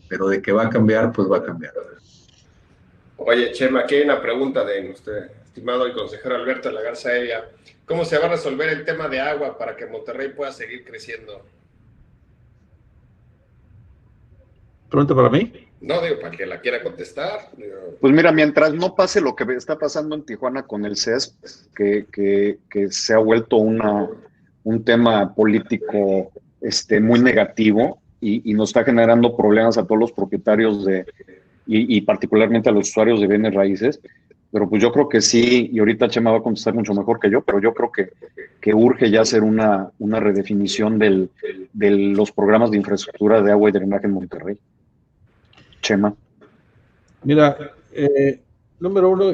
Pero de que va a cambiar, pues va a cambiar. Oye, Chema, aquí hay una pregunta de nuestro estimado y consejero Alberto La Garza Evia. ¿Cómo se va a resolver el tema de agua para que Monterrey pueda seguir creciendo? ¿Pregunta para mí? No, digo, para que la quiera contestar. Pues mira, mientras no pase lo que está pasando en Tijuana con el CESP, que se ha vuelto un tema político muy negativo y nos está generando problemas a todos los propietarios y particularmente a los usuarios de bienes raíces, pero pues yo creo que sí, y ahorita Chema va a contestar mucho mejor que yo, pero yo creo que urge ya hacer una redefinición de los programas de infraestructura de agua y drenaje en Monterrey. Chema. Mira, número uno,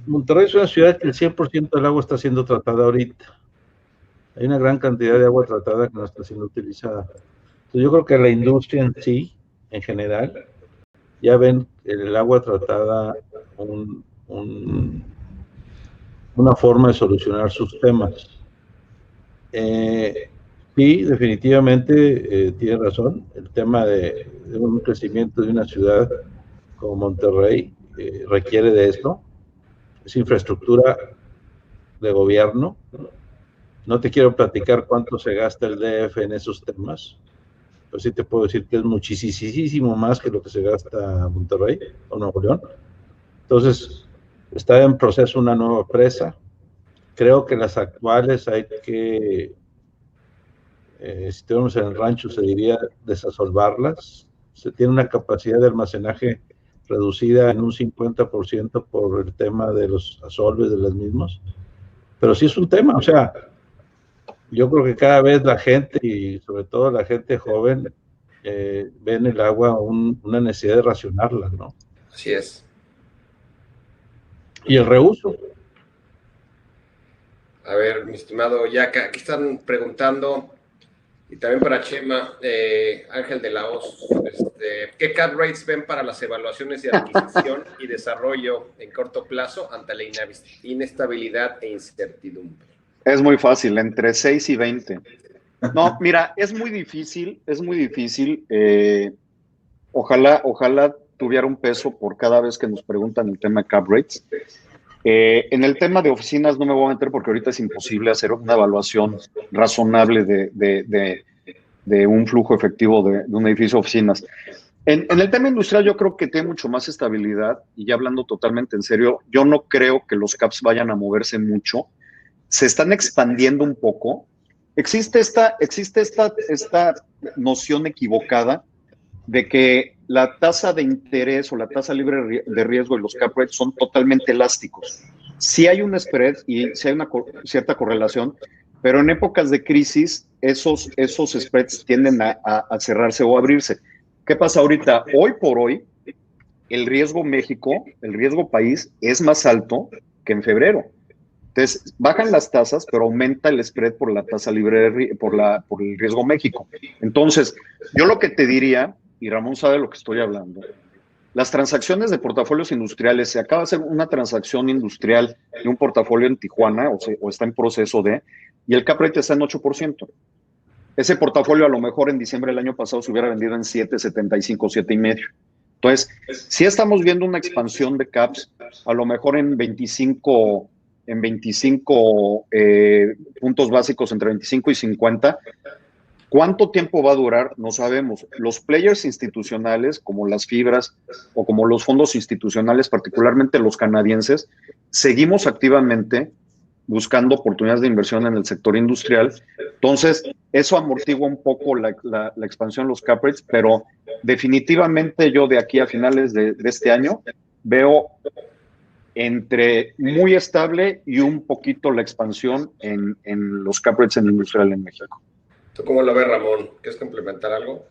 Monterrey es una ciudad que el 100% del agua está siendo tratada ahorita. Hay una gran cantidad de agua tratada que no está siendo utilizada. Entonces yo creo que la industria en sí, en general, ya ven el agua tratada un una forma de solucionar sus temas. Sí, definitivamente tiene razón. El tema de un crecimiento de una ciudad como Monterrey requiere de esto. Es infraestructura de gobierno. No te quiero platicar cuánto se gasta el DF en esos temas, pero sí te puedo decir que es muchísimo más que lo que se gasta Monterrey o Nuevo León. Entonces, está en proceso una nueva presa. Creo que las actuales hay que, si estuviéramos en el rancho, se diría desasolvarlas. Se tiene una capacidad de almacenaje reducida en un 50% por el tema de los asolves de las mismas. Pero sí es un tema, o sea, yo creo que cada vez la gente, y sobre todo la gente joven, ve en el agua una necesidad de racionarla, ¿no? Así es. Y el reuso. A ver, mi estimado Yaca, aquí están preguntando, y también para Chema, Ángel de la Hoz, ¿qué cap rates ven para las evaluaciones de adquisición y desarrollo en corto plazo ante la inestabilidad e incertidumbre? Es muy fácil, entre 6 y 20. No, mira, es muy difícil. Ojalá tuviera un peso por cada vez que nos preguntan el tema de cap rates. En el tema de oficinas no me voy a meter porque ahorita es imposible hacer una evaluación razonable de un flujo efectivo de un edificio de oficinas. En el tema industrial yo creo que tiene mucho más estabilidad, y ya hablando totalmente en serio, yo no creo que los caps vayan a moverse mucho. Se están expandiendo un poco. Existe esta noción equivocada de que la tasa de interés o la tasa libre de riesgo y los cap rates son totalmente elásticos. Sí hay un spread y sí hay una cierta correlación, pero en épocas de crisis esos spreads tienden a cerrarse o abrirse. ¿Qué pasa ahorita? Hoy por hoy, el riesgo México, el riesgo país, es más alto que en febrero. Entonces, bajan las tasas, pero aumenta el spread por la tasa libre, por el riesgo México. Entonces, yo lo que te diría, y Ramón sabe de lo que estoy hablando, las transacciones de portafolios industriales, se acaba de hacer una transacción industrial de un portafolio en Tijuana, o está en proceso de, y el cap rate está en 8%. Ese portafolio a lo mejor en diciembre del año pasado se hubiera vendido en 7.75, 7.5. Entonces, si estamos viendo una expansión de caps, a lo mejor en 25 puntos básicos, entre 25 y 50. ¿Cuánto tiempo va a durar? No sabemos. Los players institucionales, como las fibras o como los fondos institucionales, particularmente los canadienses, seguimos activamente buscando oportunidades de inversión en el sector industrial. Entonces, eso amortigua un poco la expansión de los cap rates, pero definitivamente yo de aquí a finales de este año veo entre muy estable y un poquito la expansión en los cap rates en el industrial en México. ¿Tú cómo lo ves, Ramón? ¿Quieres complementar algo?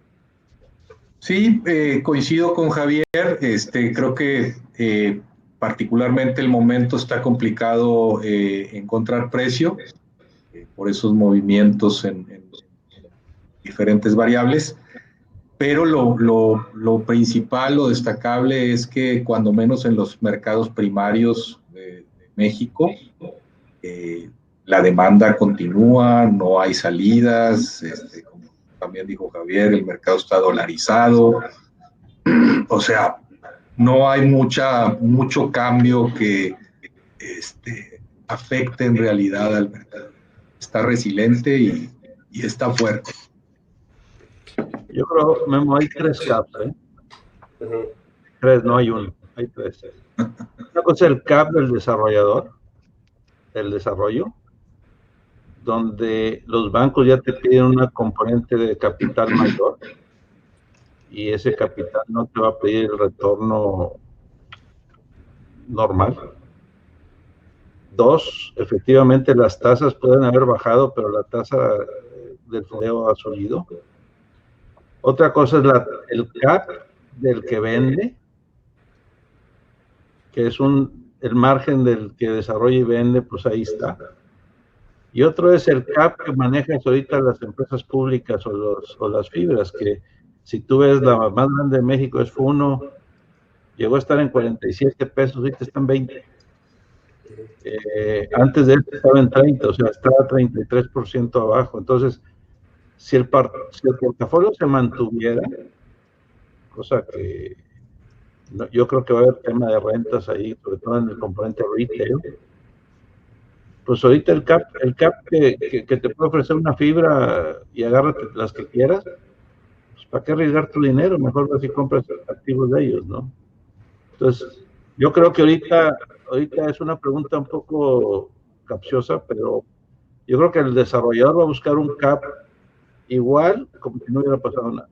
Sí, coincido con Javier. Creo que particularmente el momento está complicado encontrar precio por esos movimientos en diferentes variables. Pero lo principal, lo destacable es que cuando menos en los mercados primarios de México, la demanda continúa, no hay salidas, como también dijo Javier, el mercado está dolarizado, o sea, no hay mucho cambio que afecte en realidad al mercado. Está resiliente y está fuerte. Yo creo, Memo, hay 3 caps, ¿eh? 3, no hay uno, hay 3. Una cosa es el cap del desarrollador, del desarrollo, donde los bancos ya te piden una componente de capital mayor, y ese capital no te va a pedir el retorno normal. 2, efectivamente las tasas pueden haber bajado, pero la tasa del fondeo ha subido. Otra cosa es el cap del que vende, que es el margen del que desarrolla y vende, pues ahí está. Y otro es el cap que manejan ahorita las empresas públicas o las fibras, que si tú ves la más grande de México es Funo, llegó a estar en 47 pesos, ahorita está en 20. Antes de esto estaba en 30, o sea, estaba 33% abajo. Entonces, si el portafolio se mantuviera, cosa que yo creo que va a haber tema de rentas ahí, sobre todo en el componente retail, pues ahorita el cap que te puede ofrecer una fibra y agárrate las que quieras, pues ¿para qué arriesgar tu dinero? Mejor así compras activos de ellos, ¿no? Entonces, yo creo que ahorita es una pregunta un poco capciosa, pero yo creo que el desarrollador va a buscar un cap igual como si no hubiera pasado nada.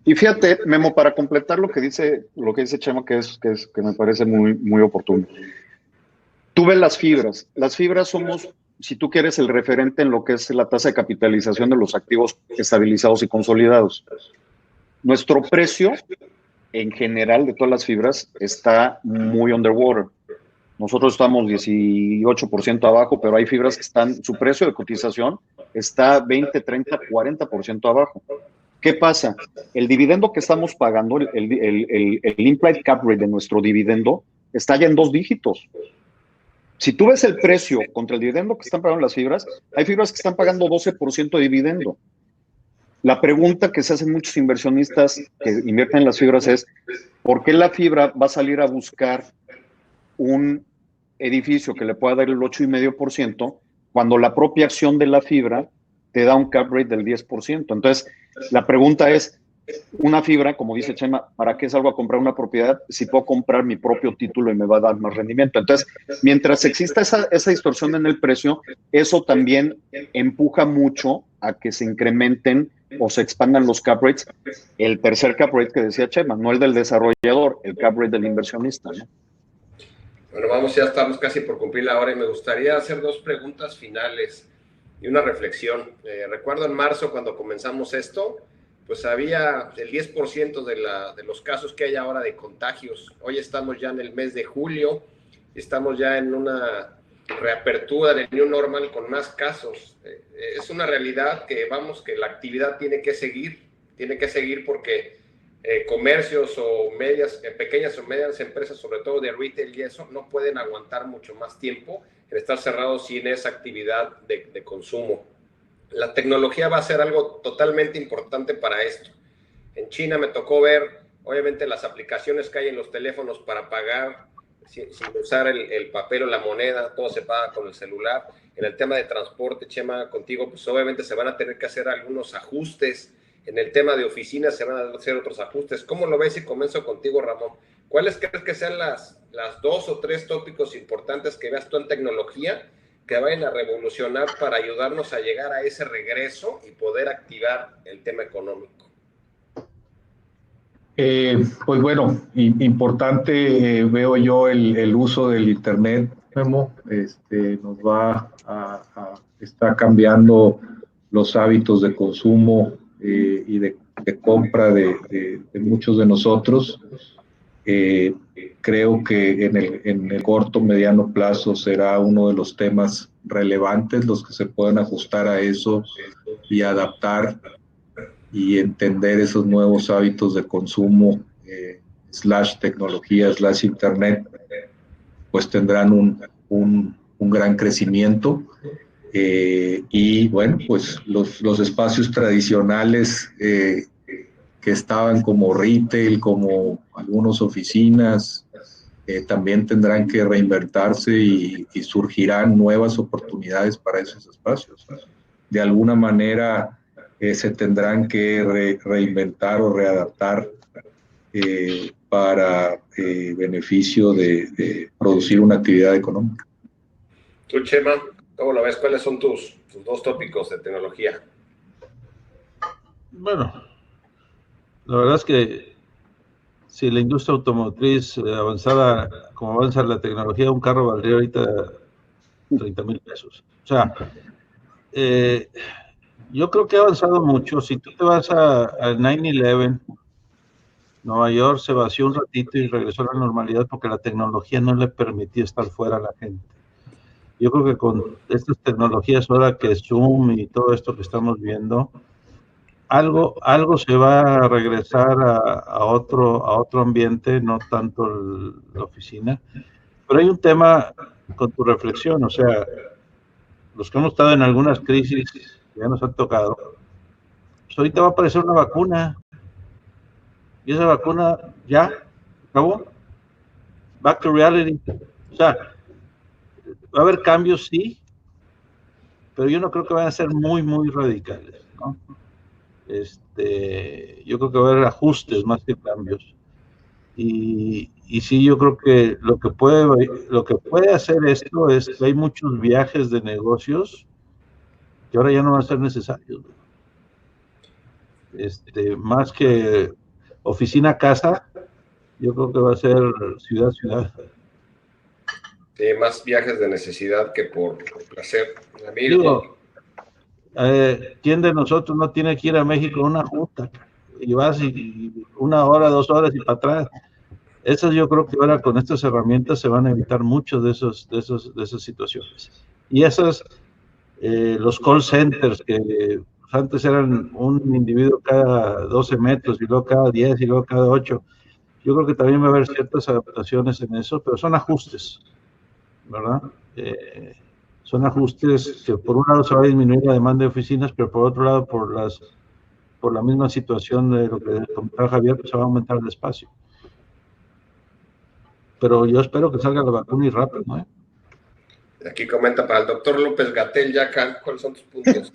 Y fíjate, Memo, para completar lo que dice Chema, que me parece muy, muy oportuno. Tú ves las fibras. Las fibras somos, si tú quieres, el referente en lo que es la tasa de capitalización de los activos estabilizados y consolidados. Nuestro precio, en general, de todas las fibras, está muy underwater. Nosotros estamos 18% abajo, pero hay fibras que están, su precio de cotización está 20, 30, 40% abajo. ¿Qué pasa? El dividendo que estamos pagando, el implied cap rate de nuestro dividendo, está ya en 2 dígitos. Si tú ves el precio contra el dividendo que están pagando las fibras, hay fibras que están pagando 12% de dividendo. La pregunta que se hacen muchos inversionistas que invierten en las fibras es, ¿por qué la fibra va a salir a buscar un edificio que le pueda dar el 8,5% cuando la propia acción de la fibra te da un cap rate del 10%? Entonces, la pregunta es, una fibra, como dice Chema, ¿para qué salgo a comprar una propiedad si puedo comprar mi propio título y me va a dar más rendimiento? Entonces, mientras exista esa distorsión en el precio, eso también empuja mucho a que se incrementen o se expandan los cap rates. El tercer cap rate que decía Chema, no el del desarrollador, el cap rate del inversionista, ¿no? Bueno, ya estamos casi por cumplir la hora y me gustaría hacer 2 preguntas finales y una reflexión. Recuerdo en marzo cuando comenzamos esto, pues había el 10% de los casos que hay ahora de contagios. Hoy estamos ya en el mes de julio, estamos ya en una reapertura del New Normal con más casos. Es una realidad que la actividad tiene que seguir porque comercios o pequeñas o medianas empresas, sobre todo de retail y eso, no pueden aguantar mucho más tiempo en estar cerrados sin esa actividad de consumo. La tecnología va a ser algo totalmente importante para esto. En China me tocó ver, obviamente, las aplicaciones que hay en los teléfonos para pagar sin usar el papel o la moneda, todo se paga con el celular. En el tema de transporte, Chema, contigo, pues obviamente se van a tener que hacer algunos ajustes. En el tema de oficinas se van a hacer otros ajustes. ¿Cómo lo ves? Y comienzo contigo, Ramón. ¿Cuáles crees que sean las 2 o 3 tópicos importantes que veas tú en tecnología que vayan a revolucionar para ayudarnos a llegar a ese regreso y poder activar el tema económico? Pues bueno, importante veo yo el uso del Internet, Memo. Nos va está cambiando los hábitos de consumo y de compra de muchos de nosotros. Creo que en el corto, mediano plazo será uno de los temas relevantes, los que se puedan ajustar a eso y adaptar y entender esos nuevos hábitos de consumo, / tecnología, / internet, pues tendrán un gran crecimiento. Y bueno, pues los espacios tradicionales que estaban como retail, como algunas oficinas, también tendrán que reinventarse y surgirán nuevas oportunidades para esos espacios. De alguna manera se tendrán que reinventar o readaptar para beneficio de producir una actividad económica. Tú, Chema, ¿cómo lo ves? ¿Cuáles son tus 2 tópicos de tecnología? Bueno, la verdad es que si la industria automotriz avanzara como avanza la tecnología, un carro valdría ahorita 30,000 pesos. O sea, yo creo que ha avanzado mucho. Si tú te vas al 9/11, Nueva York se vació un ratito y regresó a la normalidad porque la tecnología no le permitía estar fuera a la gente. Yo creo que con estas tecnologías ahora que Zoom y todo esto que estamos viendo, algo se va a regresar a otro ambiente, no tanto la oficina. Pero hay un tema con tu reflexión. O sea, los que hemos estado en algunas crisis que ya nos han tocado, pues ahorita va a aparecer una vacuna, y esa vacuna ya acabó. Back to reality. O sea, va a haber cambios, sí, pero yo no creo que van a ser muy, muy radicales, ¿no? Yo creo que va a haber ajustes más que cambios. Y sí, yo creo que lo que puede hacer esto es que hay muchos viajes de negocios que ahora ya no van a ser necesarios. Más que oficina a casa, yo creo que va a ser ciudad a ciudad. Sí, más viajes de necesidad que por placer. A mí, Digo, ¿quién de nosotros no tiene que ir a México a una junta? Y vas y 1 hora, 2 horas y para atrás. Esas yo creo que ahora con estas herramientas se van a evitar muchos de esas situaciones. Y esas, los call centers que antes eran un individuo cada 12 metros y luego cada 10 y luego cada 8, yo creo que también va a haber ciertas adaptaciones en eso, pero son ajustes, ¿verdad? Son ajustes que por un lado se va a disminuir la demanda de oficinas, pero por otro lado por la misma situación de lo que comentaba Javier, pues se va a aumentar el espacio. Pero yo espero que salga la vacuna y rápido, ¿no? Aquí comenta para el doctor López-Gatell, Yaca, ¿cuáles son tus puntos?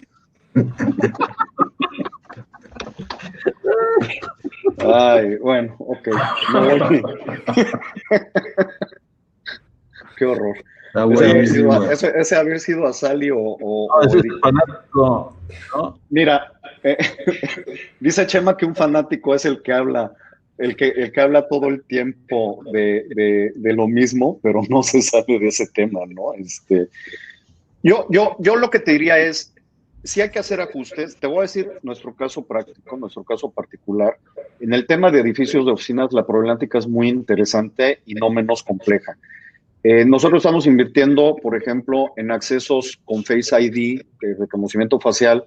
Ay, bueno, ok. No, qué horror. Ese haber sido a Sally o ese es fanático, ¿no? Mira, dice Chema que un fanático es el que habla, el que habla todo el tiempo de lo mismo, pero no se sabe de ese tema, ¿no? Yo lo que te diría es, si hay que hacer ajustes, te voy a decir nuestro caso práctico, nuestro caso particular. En el tema de edificios de oficinas, la problemática es muy interesante y no menos compleja. Nosotros estamos invirtiendo, por ejemplo, en accesos con Face ID, reconocimiento facial,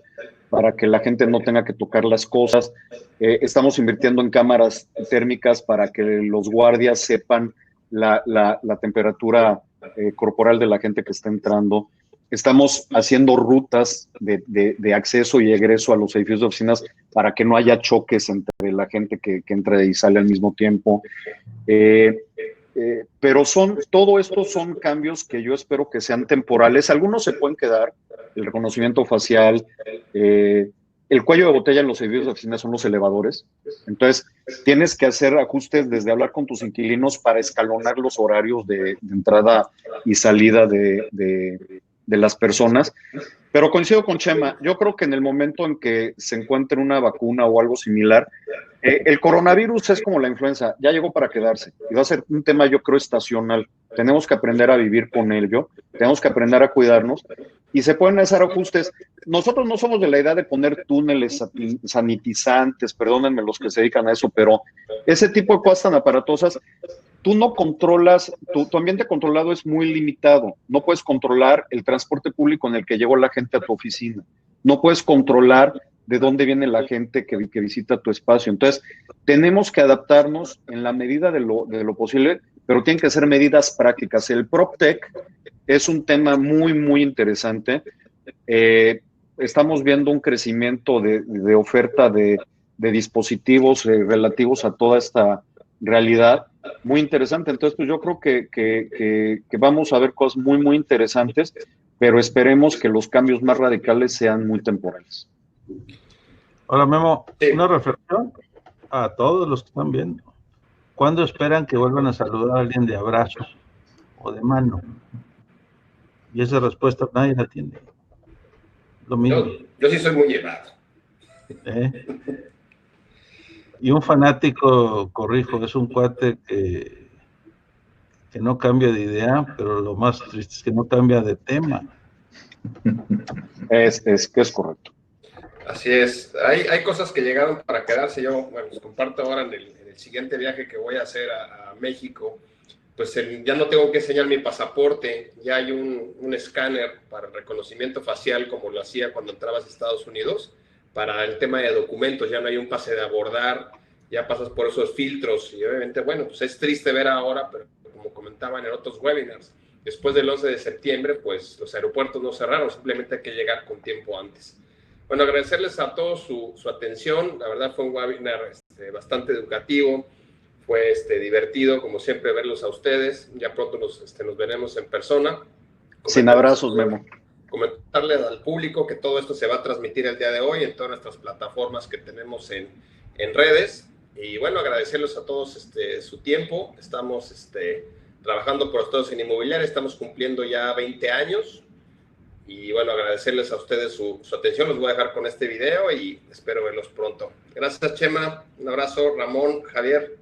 para que la gente no tenga que tocar las cosas. Estamos invirtiendo en cámaras térmicas para que los guardias sepan la temperatura corporal de la gente que está entrando. Estamos haciendo rutas de acceso y egreso a los edificios de oficinas para que no haya choques entre la gente que entra y sale al mismo tiempo. Pero todo esto son cambios que yo espero que sean temporales. Algunos se pueden quedar, el reconocimiento facial, el cuello de botella en los edificios de oficinas son los elevadores. Entonces, tienes que hacer ajustes desde hablar con tus inquilinos para escalonar los horarios de entrada y salida de las personas. Pero coincido con Chema, yo creo que en el momento en que se encuentre una vacuna o algo similar, el coronavirus es como la influenza, ya llegó para quedarse y va a ser un tema, yo creo, estacional. Tenemos que aprender a vivir con ello, tenemos que aprender a cuidarnos y se pueden hacer ajustes. Nosotros no somos de la idea de poner túneles sanitizantes, perdónenme los que se dedican a eso, pero ese tipo de cosas tan aparatosas, tú no controlas, tu ambiente controlado es muy limitado. No puedes controlar el transporte público en el que llegó la gente a tu oficina. No puedes controlar de dónde viene la gente que visita tu espacio. Entonces, tenemos que adaptarnos en la medida de lo posible, pero tienen que ser medidas prácticas. El PropTech es un tema muy, muy interesante. Estamos viendo un crecimiento de oferta de dispositivos relativos a toda esta realidad muy interesante. Entonces, pues yo creo que vamos a ver cosas muy, muy interesantes, pero esperemos que los cambios más radicales sean muy temporales. Ahora, Memo, una reflexión a todos los que están viendo. ¿Cuándo esperan que vuelvan a saludar a alguien de abrazo o de mano? Y esa respuesta nadie la tiene. Lo mismo. Yo sí soy muy llevado. Y un fanático, corrijo, es un cuate que no cambia de idea, pero lo más triste es que no cambia de tema. Es correcto. Así es. Hay cosas que llegaron para quedarse. Yo les comparto ahora en el siguiente viaje que voy a hacer a México. Pues ya no tengo que enseñar mi pasaporte. Ya hay un escáner para reconocimiento facial como lo hacía cuando entrabas a Estados Unidos. Para el tema de documentos ya no hay un pase de abordar. Ya pasas por esos filtros. Y obviamente, bueno, pues es triste ver ahora, pero como comentaban en otros webinars, después del 11 de septiembre, pues los aeropuertos no cerraron, simplemente hay que llegar con tiempo antes. Bueno, agradecerles a todos su atención. La verdad fue un webinar bastante educativo, fue divertido, como siempre, verlos a ustedes. Ya pronto nos veremos en persona. Sin abrazos, Memo. Comentarles al público que todo esto se va a transmitir el día de hoy en todas nuestras plataformas que tenemos en redes. Y bueno, agradecerles a todos su tiempo. Estamos trabajando por todos en inmobiliaria, estamos cumpliendo ya 20 años. Y bueno, agradecerles a ustedes su atención. Los voy a dejar con este video y espero verlos pronto. Gracias, Chema. Un abrazo, Ramón, Javier.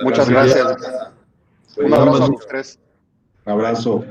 Muchas gracias. Un abrazo a los tres. Un abrazo.